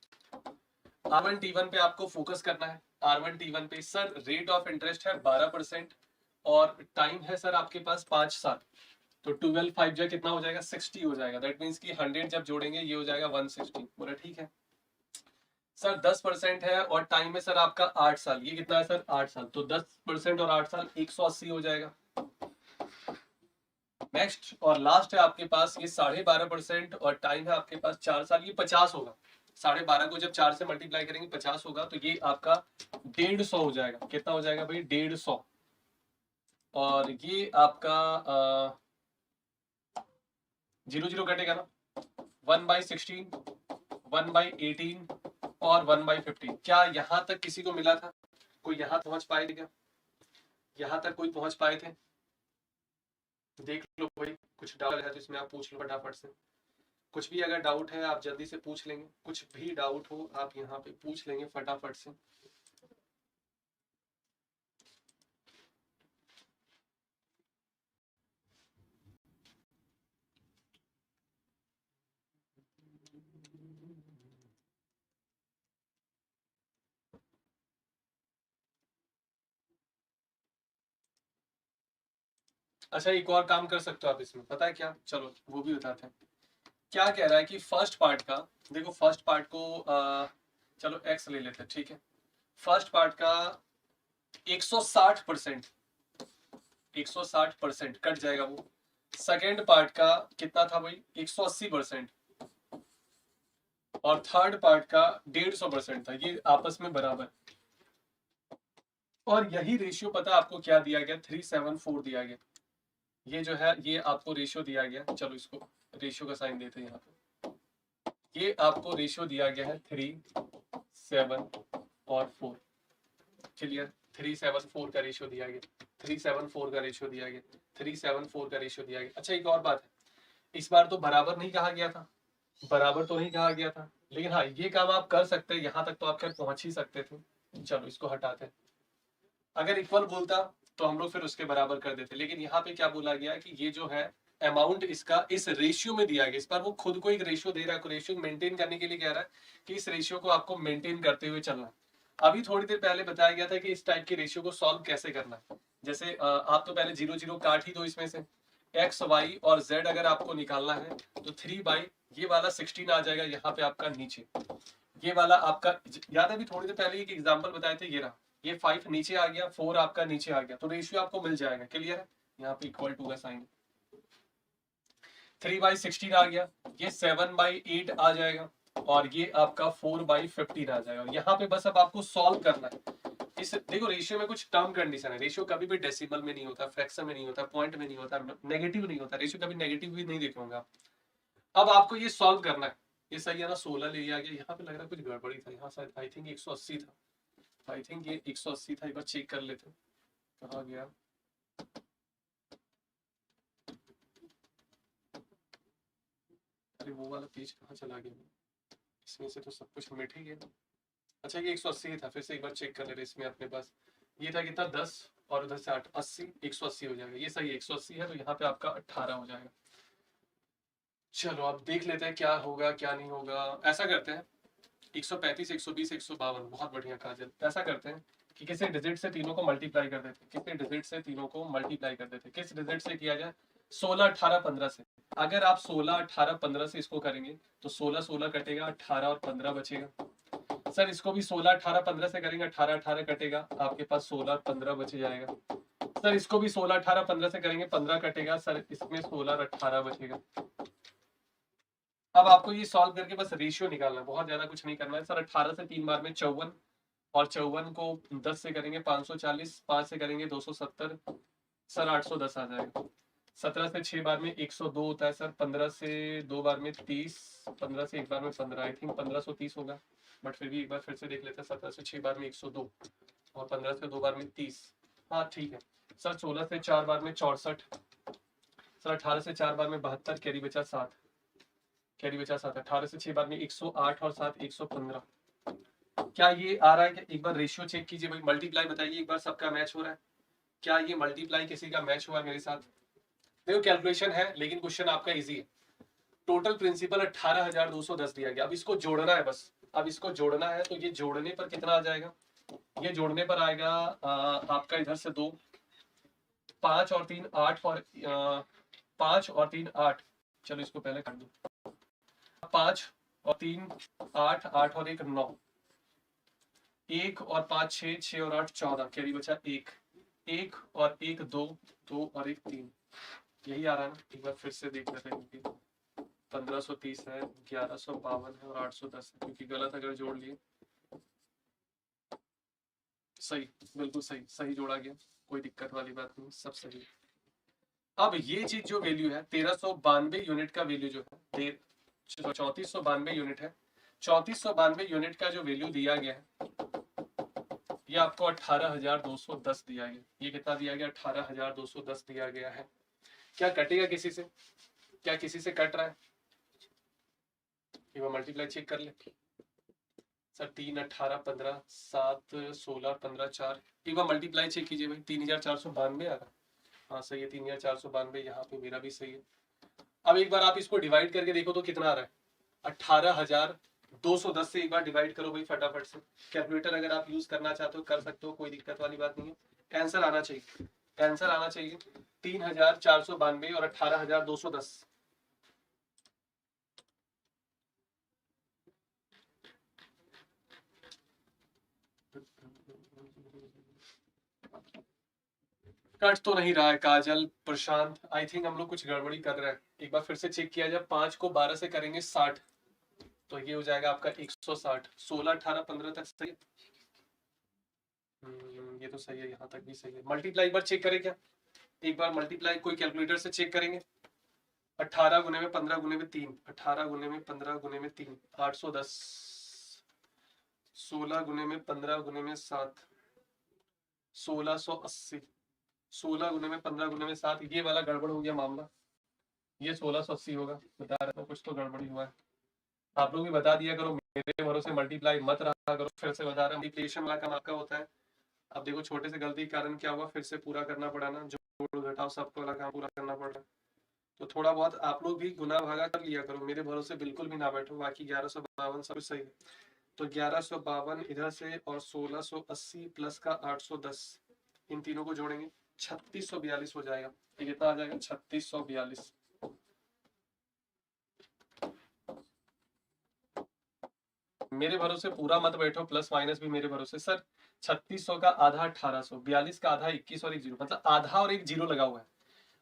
R1T1 पे आपको फोकस करना है। R1T1 पे सर रेट ऑफ इंटरेस्ट है 12% और टाइम है सर आपके पास 5 साल। तो 12 5 जो कितना हो जाएगा, 60 हो जाएगा। दैट मीन्स कि 100 जब जोड़ेंगे ये हो जाएगा 160। बोला ठीक है। सर 10% है और टाइम है सर आपका 8 साल। ये कितना है सर, 8 साल। तो 10% और 8 साल 180 हो जाएगा। नेक्स्ट और लास्ट है आपके पास ये 12.5% और टाइम है आपके पास 4 साल। ये 50 होगा। 12.5 को जब 4 से मल्टीप्लाई करेंगे 50 होगा, तो ये आपका 150 हो जाएगा। कितना हो जाएगा भाई, 150। और ये आपका 0 0 कटेगा ना, 1/16, 1/18 और 1/15। क्या यहां तक किसी को मिला था? कोई यहां पहुंच पाए थे क्या? यहां तक कोई पहुंच पाए थे? देख लो भाई, कुछ डाउट है तो इसमें आप पूछ लो फटाफट से। कुछ भी अगर डाउट है आप जल्दी से पूछ लेंगे, कुछ भी डाउट हो आप यहाँ पे पूछ लेंगे फटाफट से। अच्छा एक और काम कर सकते हो आप इसमें, पता है क्या, चलो वो भी बताते हैं। क्या कह रहा है कि फर्स्ट पार्ट का, देखो फर्स्ट पार्ट को चलो एक्स ले लेते हैं, ठीक है। फर्स्ट पार्ट का 160%, 160% कट जाएगा वो। सेकेंड पार्ट का कितना था भाई, 180%। और थर्ड पार्ट का 150% था। ये आपस में बराबर। और यही रेशियो पता है आपको क्या दिया गया, 374 दिया गया। ये जो है ये आपको रेशियो दिया गया, चलो इसको रेशियो का साइन देते हैं यहाँ पे। ये आपको रेशियो दिया गया है 3, 7 और 4। क्लियर, 374 का रेशियो दिया गया, 374 का रेशियो दिया गया, 374 का रेशियो दिया गया। अच्छा एक और बात है, इस बार तो बराबर नहीं कहा गया था, बराबर तो नहीं कहा गया था, लेकिन हाँ ये काम आप कर सकते हैं, यहाँ तक तो आप खैर पहुंच ही सकते थे। चलो इसको हटाते हैं। अगर इक्वल बोलता तो हम लोग फिर उसके बराबर कर देते, लेकिन यहाँ पे क्या बोला गया कि ये जो है अमाउंट इसका इस रेशियो में दिया गया। इस पर वो खुद को एक रेशियो दे रहा है, रेशियो मेंटेन करने के लिए कह रहा है कि इस रेशियो को आपको मेंटेन करते हुए चलना है। अभी थोड़ी देर पहले बताया गया था कि इस टाइप के रेशियो को सॉल्व कैसे करना है। जैसे आप तो पहले 0 0 काट ही दो इसमें से। एक्स वाई और जेड अगर आपको निकालना है तो 3 ये वाला 16 आ जाएगा यहाँ पे आपका नीचे। ये वाला आपका याद है, अभी थोड़ी देर पहले एक एग्जांपल बताए थे, ये रहा। ये 5 नीचे आ गया, 4 आपका नीचे आ गया, तो रेशियो आपको मिल जाएगा। क्लियर है, यहाँ पे इक्वल टू का साइन। 3/16 आ गया, ये 7/8 आ जाएगा और ये आपका 4/15 आ जाएगा। और यहाँ पे बस अब आपको सॉल्व करना है। इस देखो रेशियो में कुछ टर्म कंडीशन है। रेशियो कभी भी डेसिमल में नहीं होता, फ्रैक्शन में नहीं होता, पॉइंट में नहीं होता, नेगेटिव नहीं होता। रेशियो कभी नेगेटिव भी नहीं देखे होंगे आप। अब आपको ये सॉल्व करना है। ये सही है ना, 16 ले लिया गया। यहाँ पे लग रहा है कुछ गड़बड़ी था, यहाँ शायद आई थिंक 180 था। आई थिंक ये 180 था, एक बार चेक कर लेते हैं कहाँ गया। अरे वो वाला पेज कहाँ चला गया, इसमें से तो सब कुछ मिट ही गया। अच्छा ये 180 ही था, फिर से एक बार चेक कर ले रहे इसमें अपने पास। ये था कितना 10 और उधर से 8, 80, 180 हो जाएगा। ये सही है 180 है, तो यहाँ पे आपका 18 हो जाएगा। चलो अब देख लेते हैं क्या होगा क्या नहीं होगा। ऐसा करते हैं 135, 120, 152, बहुत बढ़िया काजल। ऐसा करते हैं कि किसी डिजिट से तीनों को मल्टीप्लाई कर देते, किसी डिजिट से तीनों को मल्टीप्लाई कर देते। किस डिजिट से किया जाए? 16, 18, 15 से। अगर आप 16, 18, 15 से इसको करेंगे तो 16, 16 कटेगा, 18 और 15 बचेगा। सर इसको भी 16, 18, 15 से करेंगे, 18, 18 कटेगा, आपके पास 16, 15 बच जाएगा। सर इसको भी 16, 18, 15 से करेंगे, 15 कटेगा, सर इसमें 16 और 18 बचेगा। अब आपको ये सॉल्व करके बस रेशियो निकालना है, बहुत ज्यादा कुछ नहीं करना है। सर 18 से 3 बार में 54, और 54 को 10 से करेंगे 540, 5 से करेंगे 270, सर 810 आ जाएगा। 17 से 6 बार में 102 होता है सर, 15 से 2 बार में 30, 15 से 1 बार में 15, आई थिंक 1530 होगा, बट फिर भी एक बार फिर से देख लेते हैं। 17 से 6 बार में 102 और 15 से 2 बार में 30, हाँ ठीक है। सर 16 से 4 बार में 64, सर 18 से 4 बार में 72, कैरी बचा 7, कैरी बचा 7, 18 से 6 बार में 108 और 7, 115। क्या ये आ रहा है? क्या एक बार रेशियो चेक कीजिए भाई, मल्टीप्लाई बताइए एक बार सबका मैच हो रहा है क्या? ये मल्टीप्लाई किसी का मैच हुआ है मेरे साथ? देखो कैलकुलेशन है लेकिन क्वेश्चन आपका इजी है। टोटल प्रिंसिपल 18,210 दिया गया, अब इसको जोड़ना है बस। अब इसको जोड़ना है तो ये जोड़ने पर कितना आ जाएगा? ये जोड़ने पर आएगा आपका इधर से 2, 5 और 3 8 और 5 और 3 8, चलो इसको पहले कर दो। 5 और 3 8, 8 और 1 9, 1 और 5 6, 6 और 8 14, कैरी बचा 1, 1 और 1 2, 2 और 1 3। यही आ रहा है ना? एक बार फिर से देख लेते हैं, क्योंकि 1530 है, 1152 है और 810 है, क्योंकि गलत अगर जोड़ लिए। सही, बिल्कुल सही, सही जोड़ा गया, कोई दिक्कत वाली बात नहीं, सब सही है। अब ये चीज जो वैल्यू है 1392 यूनिट का वैल्यू जो है 3492 यूनिट है, 3492 यूनिट का जो वैल्यू दिया गया है ये आपको 18,210 दिया गया। ये कितना दिया गया? 18,210 दिया गया है। क्या कटेगा किसी से? क्या किसी से कट रहा है? एक बार मल्टीप्लाई चेक कर ले सर। 3, 18, 15, 7, 16, 15, 4, एक बार मल्टीप्लाई चेक कीजिए भाई। 3,492 आ रहा है, हाँ सही है 3,492, यहाँ पे मेरा भी सही है। अब एक बार आप इसको डिवाइड करके देखो तो कितना आ रहा है? 18,210 से एक बार डिवाइड करो भाई फटाफट से। कैलकुलेटर अगर आप यूज करना चाहते हो कर सकते हो, कोई दिक्कत वाली बात नहीं है। आंसर आना चाहिए, आंसर आना चाहिए 3,492 और 18,210। कट तो नहीं रहा है काजल प्रशांत, आई थिंक हम लोग कुछ गड़बड़ी कर रहे हैं। एक बार फिर से चेक किया जाए। 5 को 12 से करेंगे 60, तो ये हो जाएगा आपका 160। 16, 18, 15 तक सही है। ये तो सही है, यहाँ तक भी सही है। मल्टीप्लाई एक बार चेक करें क्या? एक बार मल्टीप्लाई कोई कैलकुलेटर से चेक करेंगे। 18 गुने में 15 गुने में 3, 18 गुने में 15 गुने में 3, 810। 16 गुने में 15 गुने में 7, 1680। 16 गुने में 15 गुने में 7, ये वाला गड़बड़ हो गया मामला। ये 1680 होगा, बता रहे हो कुछ तो गड़बड़ी हुआ है। आप लोग भी बता दिया करो, मेरे भरोसे मल्टीप्लाई मत रहा करो। फिर से बता रहा हूँ मल्टीप्लिकेशन वाला काम आपका होता है। अब देखो छोटे से गलती के कारण क्या हुआ, फिर से पूरा करना पड़ा ना, जोड़ घटाव सबको वाला काम पूरा करना पड़ रहा है। तो थोड़ा बहुत आप लोग भी गुना भागा कर लिया करो, मेरे भरोसे बिल्कुल भी ना बैठो। बाकी 1152 सब सही है। तो 1152 इधर से और 1680 प्लस का 810, इन तीनों को जोड़ेंगे 3642 हो जाएगा। ये कितना आ जाएगा? 3642। मेरे भरोसे पूरा मत बैठो, प्लस माइनस भी मेरे भरोसे। सर 3600 का आधा 1800, 42 का आधा 21 और एक जीरो, मतलब आधा और एक जीरो लगा हुआ है।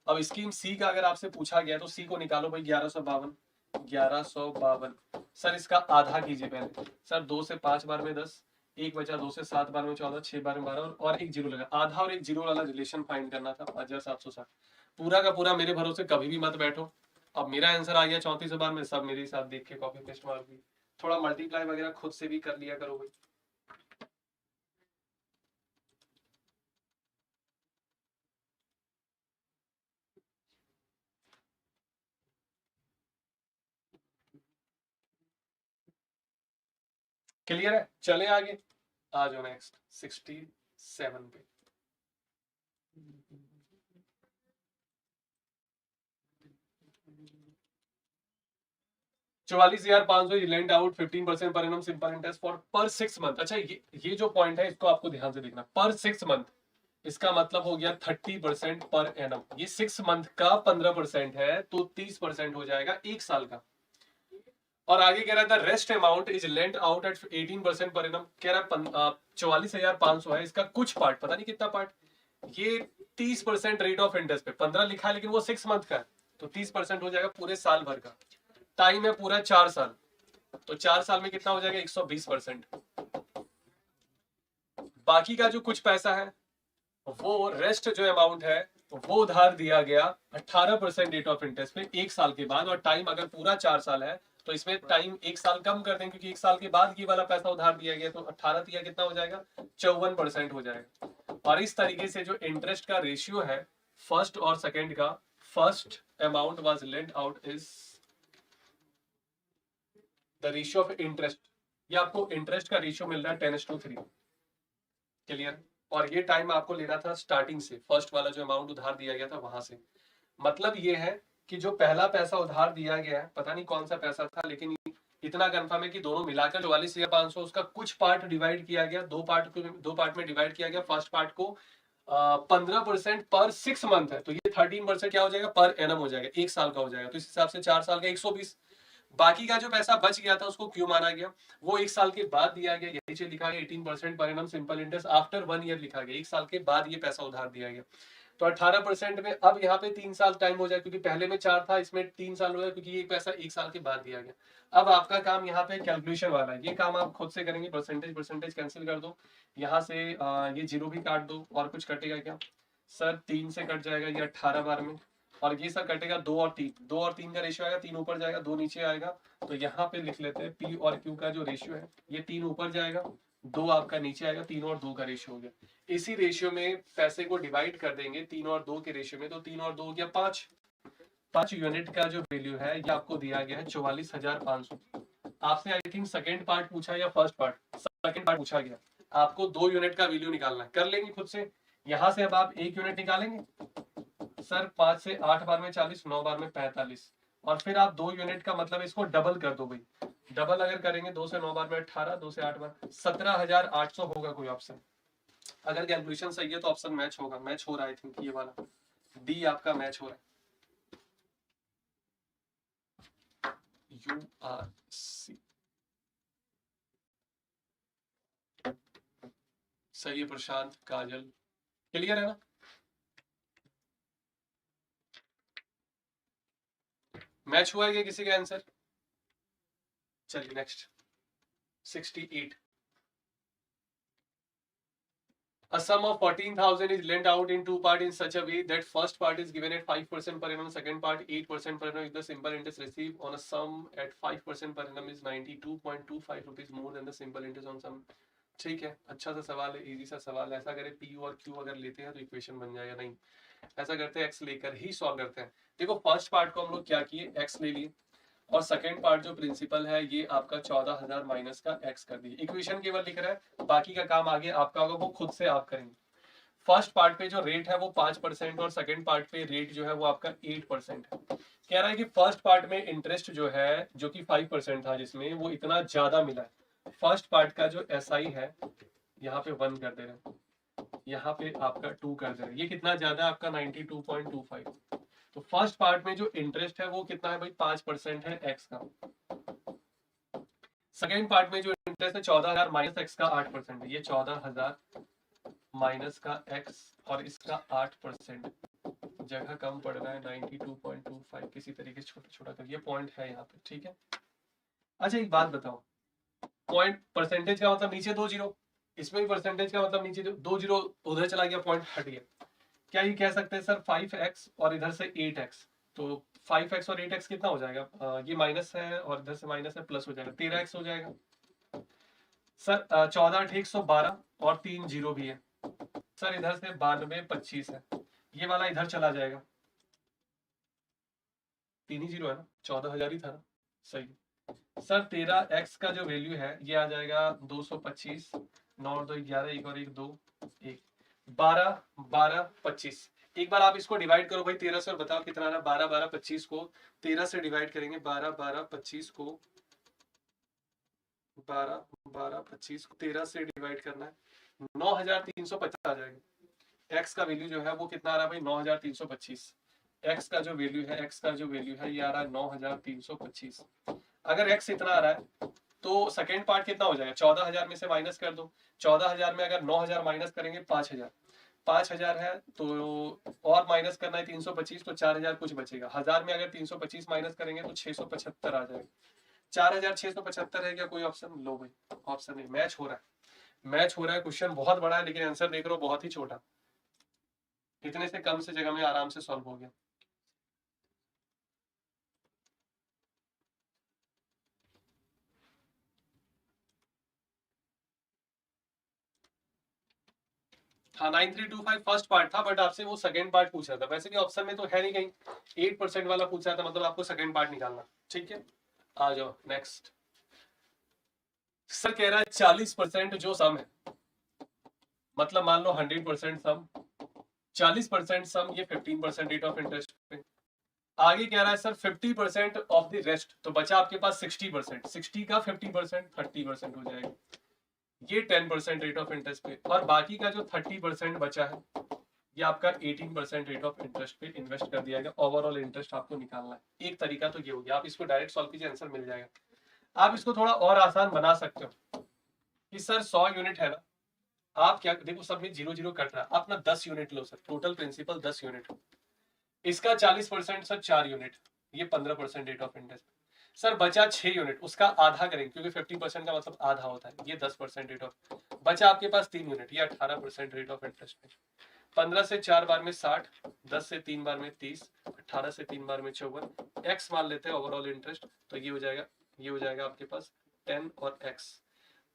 अब स्कीम सी का अगर आपसे पूछा गया तो सी को निकालो भाई। 1152, 1152। सर इसका आधा कीजिए पहले। सर 2 से 5 बार में 10, 1 बचा, 2 से 7 बार में 14, 6 बार में 12 और एक जीरो लगा। आधा और एक जीरो वाला रिलेशन फाइंड करना था। 5760 पूरा का पूरा मेरे भरोसे कभी भी मत बैठो। अब मेरा आंसर आ गया 3400 बार में, सब मेरे हिसाब देख के कॉपी पेस्ट मार दी। थोड़ा मल्टीप्लाई वगैरह खुद से भी कर लिया करो भाई। क्लियर है? चले आगे, आ जाओ नेक्स्ट 67 पे। ₹44,500 lent out 15% per annum simple interest for पर 6 मंथ। अच्छा ये जो पॉइंट है इसको आपको ध्यान से देखना, पर 6 मंथ, इसका मतलब हो गया 30% पर एनम। ये 6 मंथ का 15% है तो 30% हो जाएगा 1 साल का। और आगे कह रहा था rest amount is lent out at 18% per annum. कह रहा 44,500 है, इसका कुछ पार्ट पता नहीं कितना पार्ट, ये 30% रेट ऑफ इंटरेस्ट पे 15 लिखा है लेकिन वो 6 मंथ का है, तो 30% हो जाएगा पूरे साल भर का। टाइम है पूरा 4 साल, तो 4 साल में कितना हो जाएगा 120%। बाकी का जो कुछ पैसा है वो रेस्ट जो अमाउंट है वो उधार दिया गया 18% रेट ऑफ इंटरेस्ट पे 1 साल के बाद। और टाइम अगर पूरा 4 साल है तो इसमें टाइम 1 साल कम कर दें, क्योंकि 1 साल के बाद ये वाला पैसा उधार दिया गया, तो 18 दिया कितना हो जाएगा 54% हो जाएगा। और इस तरीके से जो इंटरेस्ट का रेशियो है फर्स्ट और सेकेंड का, first amount was lent out is the ratio of interest, ये आपको इंटरेस्ट का रेशियो मिल रहा है 10:3। क्लियर? और ये टाइम आपको लेना था स्टार्टिंग से, फर्स्ट वाला जो अमाउंट उधार दिया गया था वहां से। मतलब ये है कि जो पहला पैसा उधार दिया गया है, पता नहीं कौन सा पैसा था, लेकिन इतना कंफर्म है कि दोनों मिलाकर 44,500, उसका कुछ पार्ट डिवाइड किया गया, दो पार्ट में डिवाइड किया गया। फर्स्ट पार्ट को 15% पर 6 मंथ है, तो ये 13% क्या हो जाएगा पर एनम हो जाएगा, 1 साल का हो जाएगा। तो इस हिसाब से 4 साल का 120। बाकी का जो पैसा बच गया था उसको क्यों माना गया, वो 1 साल के बाद दिया गया, यही से लिखा गया 18% per annum simple interest after 1 year लिखा गया, 1 साल के बाद ये पैसा उधार दिया गया। तो 18% में अब यहाँ पे 3 साल टाइम हो जाए, क्योंकि पहले में 4 था, इसमें 3 साल हो गया, क्योंकि ये पैसा 1 साल के बाद दिया गया। अब आपका काम यहाँ पे कैलकुलेशन वाला है, ये काम आप खुद से करेंगे। परसेंटेज कैंसिल कर दो, यहाँ से ये 0 भी काट दो, और कुछ कटेगा क्या सर? 3 से कट जाएगा ये 18 बार में, और ये सर कटेगा 2 और 3, 2 और 3 का रेशियो आएगा, 3 ऊपर जाएगा 2 नीचे आएगा। तो यहाँ पे लिख लेते हैं पी और क्यू का जो रेशियो है, ये 3 ऊपर जाएगा 2 आपका नीचे आएगा, 3 और 2 का रेशियो हो गया। इसी रेशियो में पैसे को डिवाइड कर देंगे 3 और 2 के रेशियो में, तो 3 और 2 हो गया 5। 5 यूनिट का जो वैल्यू है ये आपको दिया गया है 44,500। आपसे आई थिंक सेकेंड पार्ट पूछा या फर्स्ट पार्ट, सेकेंड पार्ट पूछा गया, आपको 2 यूनिट का वैल्यू निकालना है, कर लेंगे खुद से। यहां से अब आप 1 यूनिट निकालेंगे सर, 5 से 8 बार में 40, 9 बार में 45, और फिर आप 2 यूनिट का मतलब इसको डबल कर दो भाई। डबल अगर करेंगे 2 से 9 बार में 18, 2 से 8 बार 17,800 होगा कोई ऑप्शन। अगर कैलकुलेशन सही है तो ऑप्शन मैच होगा, मैच हो रहा है आई थिंक, ये वाला डी आपका मैच हो रहा है। URC सही है। प्रशांत, काजल, क्लियर है ना? मैच हुआ है क्या किसी का आंसर? चलिए next 68। A sum of 14,000 is lent out in 2 parts in such a way that first part is given at 5% per annum, second part 8% per annum. If the simple interest received on a sum at 5% per annum is 92.25 rupees more than the simple interest on sum. ठीक है, अच्छा सा सवाल है, easy सा सवाल है। ऐसा करें पी और क्यू अगर लेते हैं तो इक्वेशन बन जाएगा, नहीं ऐसा करते हैं एक्स लेकर ही सॉल्व करते हैं। देखो फर्स्ट पार्ट को हम लोग क्या किए, एक्स ले लिए, और सेकेंड पार्ट जो प्रिंसिपल है ये आपका 14,000 माइनस का एक्स कर दिए। इक्वेशन केवल लिख रहा है, बाकी का काम आगे आपका होगा, वो खुद से आप करेंगे। फर्स्ट पार्ट पे जो रेट है वो 5% और सेकेंड पार्ट पे रेट जो है वो आपका 8% है। कह रहा है कि फर्स्ट पार्ट में इंटरेस्ट जो है जो कि 5% था जिसमें, वो इतना ज्यादा मिला है। फर्स्ट पार्ट का जो SI है यहाँ पे 1 कर दे रहे हैं, यहाँ पे आपका 2 कर दे रहे हैं, ये कितना ज्यादा आपका 92.25। तो फर्स्ट पार्ट में जो इंटरेस्ट है वो कितना है भाई 5% है एक्स का। सेकेंड पार्ट में जो इंटरेस्ट है 14,000 माइनस एक्स का 8% है, ये 14,000 माइनस का एक्स और इसका 8%, जगह कम पड़ रहा है 92.25, किसी तरीके से छोटा छोटा कर, ये पॉइंट है यहाँ पे, ठीक है। अच्छा एक बात बताओ, पॉइंट परसेंटेज का मतलब नीचे 2 जीरो, इसमें भी परसेंटेज का मतलब नीचे 2 जीरो उधर चला गया, पॉइंट हट गया। क्या ये कह सकते हैं सर 5x और इधर से 8x, तो 5x और 8x कितना हो जाएगा, ये माइनस है और इधर से माइनस है, प्लस हो जाएगा 13x हो जाएगा। सर 14 ठीक 112 और 3 जीरो भी है सर, इधर से 92 25 है, ये वाला इधर चला जाएगा, 3 ही जीरो है ना, 14,000 ही था ना, सही। सर 13x का जो वैल्यू है ये आ जाएगा 225, 9 और 2 11, 1 और 1 2, 1 12, 12 25। एक बार आप इसको डिवाइड करो भाई 13 से और बताओ कितना आ रहा है। 12 12 25 को 13 से डिवाइड करेंगे, 12 12 25 को 12 12 25 को 13 से डिवाइड करना है, 9350 आ जाएगा। x का वैल्यू जो है वो कितना आ रहा है भाई 9325। x का जो वैल्यू है, x का जो वैल्यू है ये आ रहा है 9325। अगर x इतना आ रहा है तो सेकेंड पार्ट कितना हो जाएगा, 14,000 में से माइनस कर दो। 14,000 में अगर 9,000 माइनस करेंगे 5,000, 5,000 है तो और माइनस करना है 325 तो 4,000 कुछ बचेगा। 1,000 में अगर 325 माइनस करेंगे तो 675 आ जाएगा। 4,675 है क्या कोई ऑप्शन? लो भाई ऑप्शन नहीं, मैच हो रहा है, मैच हो रहा है। क्वेश्चन बहुत बड़ा है लेकिन आंसर देख रहे हो बहुत ही छोटा। इतने से कम से जगह में आराम से सॉल्व हो गया। हाँ 9325 फर्स्ट पार्ट था बट आपसे वो सेकंड पार्ट पूछा था। वैसे भी ऑप्शन में तो है नहीं कहीं, 8% वाला पूछा था, मतलब आपको सेकंड पार्ट निकालना। ठीक है आ जाओ नेक्स्ट। सर कह रहा है 40% जो सम है, मतलब मान लो 100% सम, 40% सम, ये 15% रेट ऑफ इंटरेस्ट पे। आगे कह रहा है सर 50% ऑफ द रेस्ट, तो बचा आपके पास 60%, 60 का 50% 30% हो जाएगा, ये 10% रेट ऑफ इंटरेस्ट पे। और बाकी का जो 30% बचा है ये आपका 18% रेट ऑफ इंटरेस्ट पे इन्वेस्ट कर दिया गया। ओवरऑल इंटरेस्ट आपको निकालना है। एक तरीका तो ये हो गया, आप इसको डायरेक्ट सॉल्व कीजिए आंसर मिल जाएगा। आप इसको थोड़ा और आसान बना सकते हो कि सर 100 यूनिट है ना, आप क्या देखो सब में 0 0 कट रहा है, आप ना 10 यूनिट लो सर, टोटल प्रिंसिपल 10 यूनिट, इसका 40% सर 4 यूनिट, ये 15% रेट ऑफ इंटरेस्ट। सर बचा 6 यूनिट, उसका आधा करेंगे क्योंकि 50% का मतलब आधा होता है, ये 10% रेट ऑफ। बचा आपके पास 3 यूनिट, ये 18% रेट ऑफ इंटरेस्ट पे। 15 से 4 बार में 60, 10 से 3 बार में 30, 18 से 3 बार में 54, एक्स मान लेते हैं ओवरऑल इंटरेस्ट, तो ये हो जाएगा, ये हो जाएगा आपके पास 10 और एक्स।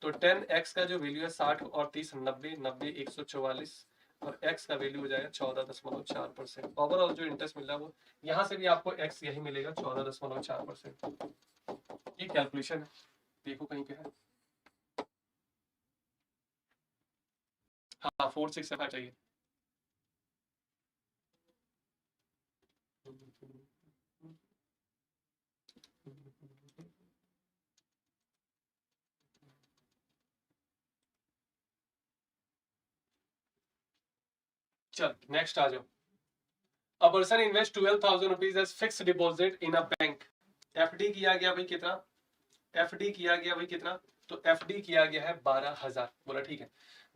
तो 10x का जो वैल्यू है 60 और 30 90, 90 144 और x का वैल्यू हो जाएगा 14.4%। ओवरऑल जो इंटरेस्ट मिल रहा है वो यहाँ से भी आपको x यही मिलेगा 14.4%। ये कैलकुलेशन है, देखो कहीं पे है। हाँ 465 चाहिए। चल नेक्स्ट आ जाओ। A person invest 12,000 rupees as fixed deposit in a bank. FD किया गया भाई कितना, FD किया गया भाई कितना, तो FD किया गया है 12,000। बोला ठीक है,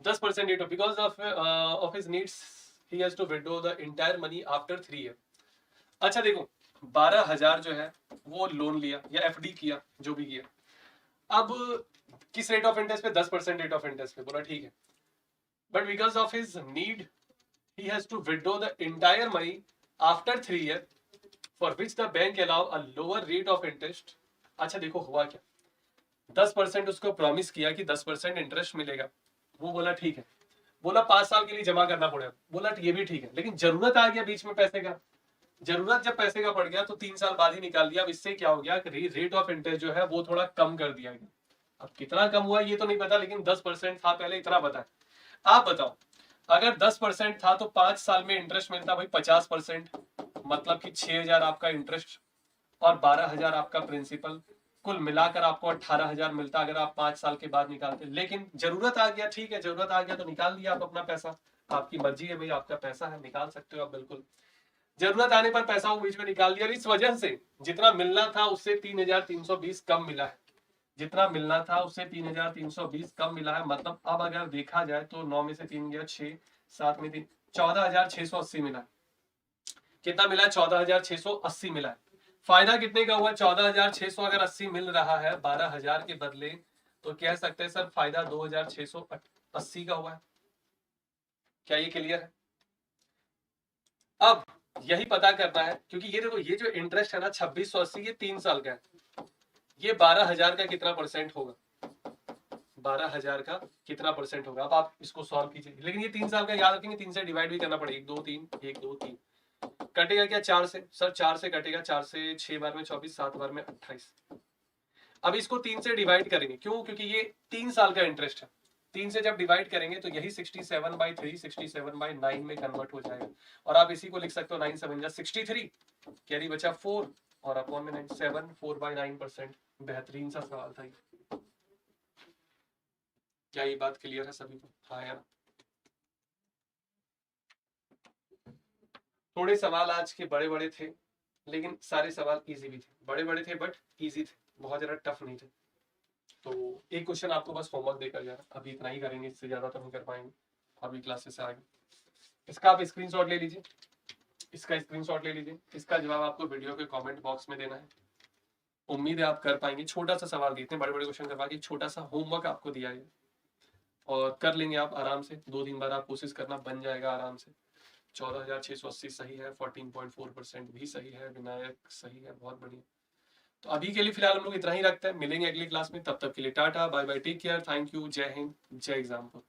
10% rate of, because of his needs he has to withdraw the entire money after 3 year. अच्छा देखो 12,000 जो है वो लोन लिया या FD किया, जो भी किया, अब किस रेट ऑफ इंटरेस्ट पे, 10% रेट ऑफ इंटरेस्ट पे। बोला ठीक है, but because of his need he has to withdraw the entire money after 3 years for which the bank allow a lower rate of interest। अच्छा देखो हुआ क्या, 10% उसको प्रॉमिस किया कि 10% इंटरेस्ट मिलेगा, वो बोला ठीक है, बोला 5 साल के लिए जमा करना पड़ेगा, बोला ये भी ठीक है, लेकिन जरूरत आ गया बीच में पैसे का, जरूरत जब पैसे का पड़ गया तो 3 साल बाद ही निकाल दिया। अब इससे क्या हो गया कि रेट ऑफ इंटरेस्ट जो है वो थोड़ा कम कर दिया गया। अब कितना कम हुआ ये तो नहीं पता, लेकिन 10% था पहले, इतना पता है। आप बताओ अगर 10% था तो 5 साल में इंटरेस्ट मिलता भाई 50%, मतलब कि 6,000 आपका इंटरेस्ट और 12,000 आपका प्रिंसिपल, कुल मिलाकर आपको 18,000 मिलता अगर आप 5 साल के बाद निकालते। लेकिन जरूरत आ गया, ठीक है जरूरत आ गया तो निकाल दिया आप अपना पैसा, आपकी मर्जी है भाई, आपका पैसा है निकाल सकते हो आप बिल्कुल। जरूरत आने पर पैसा वो बीच में निकाल दिया, इस वजह से जितना मिलना था उससे 3,320 कम मिला है, जितना मिलना था उससे 3,320 कम मिला है। मतलब अब अगर देखा जाए तो 9 में से 3 गया 6, 7 में 3, 14,680 मिला है। कितना मिला है, 14,680 मिला है। फायदा कितने का हुआ, 14,600 अगर 80 मिल रहा है 12,000 के बदले, तो कह सकते हैं सर फायदा 2,680 का हुआ है। क्या ये क्लियर है? अब यही पता करना है, क्योंकि ये देखो ये जो इंटरेस्ट है ना 2,680, ये 3 साल का है, ये 12,000 का कितना परसेंट होगा, 12,000 का कितना परसेंट होगा। अब आप इसको सॉल्व कीजिए, लेकिन ये 3 साल का याद रखेंगे, 3 से डिवाइड भी करना पड़ेगा, 1 2 3 1 2 3, कटेगा क्या 4 से, सर 4 से कटेगा, 4 से 6 बार में 24, 7 बार में 28, अब इसको 3 से डिवाइड करेंगे, क्यों? क्योंकि ये 3 साल का इंटरेस्ट है। 3 से जब डिवाइड करेंगे तो यही 67/3 67/9 में कन्वर्ट हो जाएगा, और आप इसी को लिख सकते हो 9 7 जा 63, कैरी बचा 4 और अपॉन में 7 4/9%। बेहतरीन सा सवाल था ये। क्या ये बात क्लियर है सभी को? हाँ यार, थोड़े सवाल आज के बड़े बड़े थे, लेकिन सारे सवाल इजी भी थे, बड़े बड़े थे बट इजी थे, बहुत ज्यादा टफ नहीं थे। तो एक क्वेश्चन आपको बस होमवर्क देकर जाना, अभी इतना ही करेंगे, इससे ज्यादा तो नहीं कर पाएंगे अभी क्लासेस से आगे। इसका आप स्क्रीनशॉट ले लीजिए, इसका स्क्रीनशॉट ले लीजिए, इसका जवाब आपको वीडियो के कमेंट बॉक्स में देना है। उम्मीद है आप कर पाएंगे। छोटा सा सवाल देते हैं, बड़े बड़े क्वेश्चन करवा के छोटा सा होमवर्क आपको दिया है और कर लेंगे आप आराम से। 2 दिन बाद आप कोशिश करना, बन जाएगा आराम से। 14,680 सही है, 14.4% भी सही है, विनायक सही है, बहुत बढ़िया। तो अभी के लिए फिलहाल हम लोग इतना ही रखते हैं, मिलेंगे अगली क्लास में, तब तक के लिए tata bye bye, take care, thank you, Jai Hind, जय एग्जाम्पल।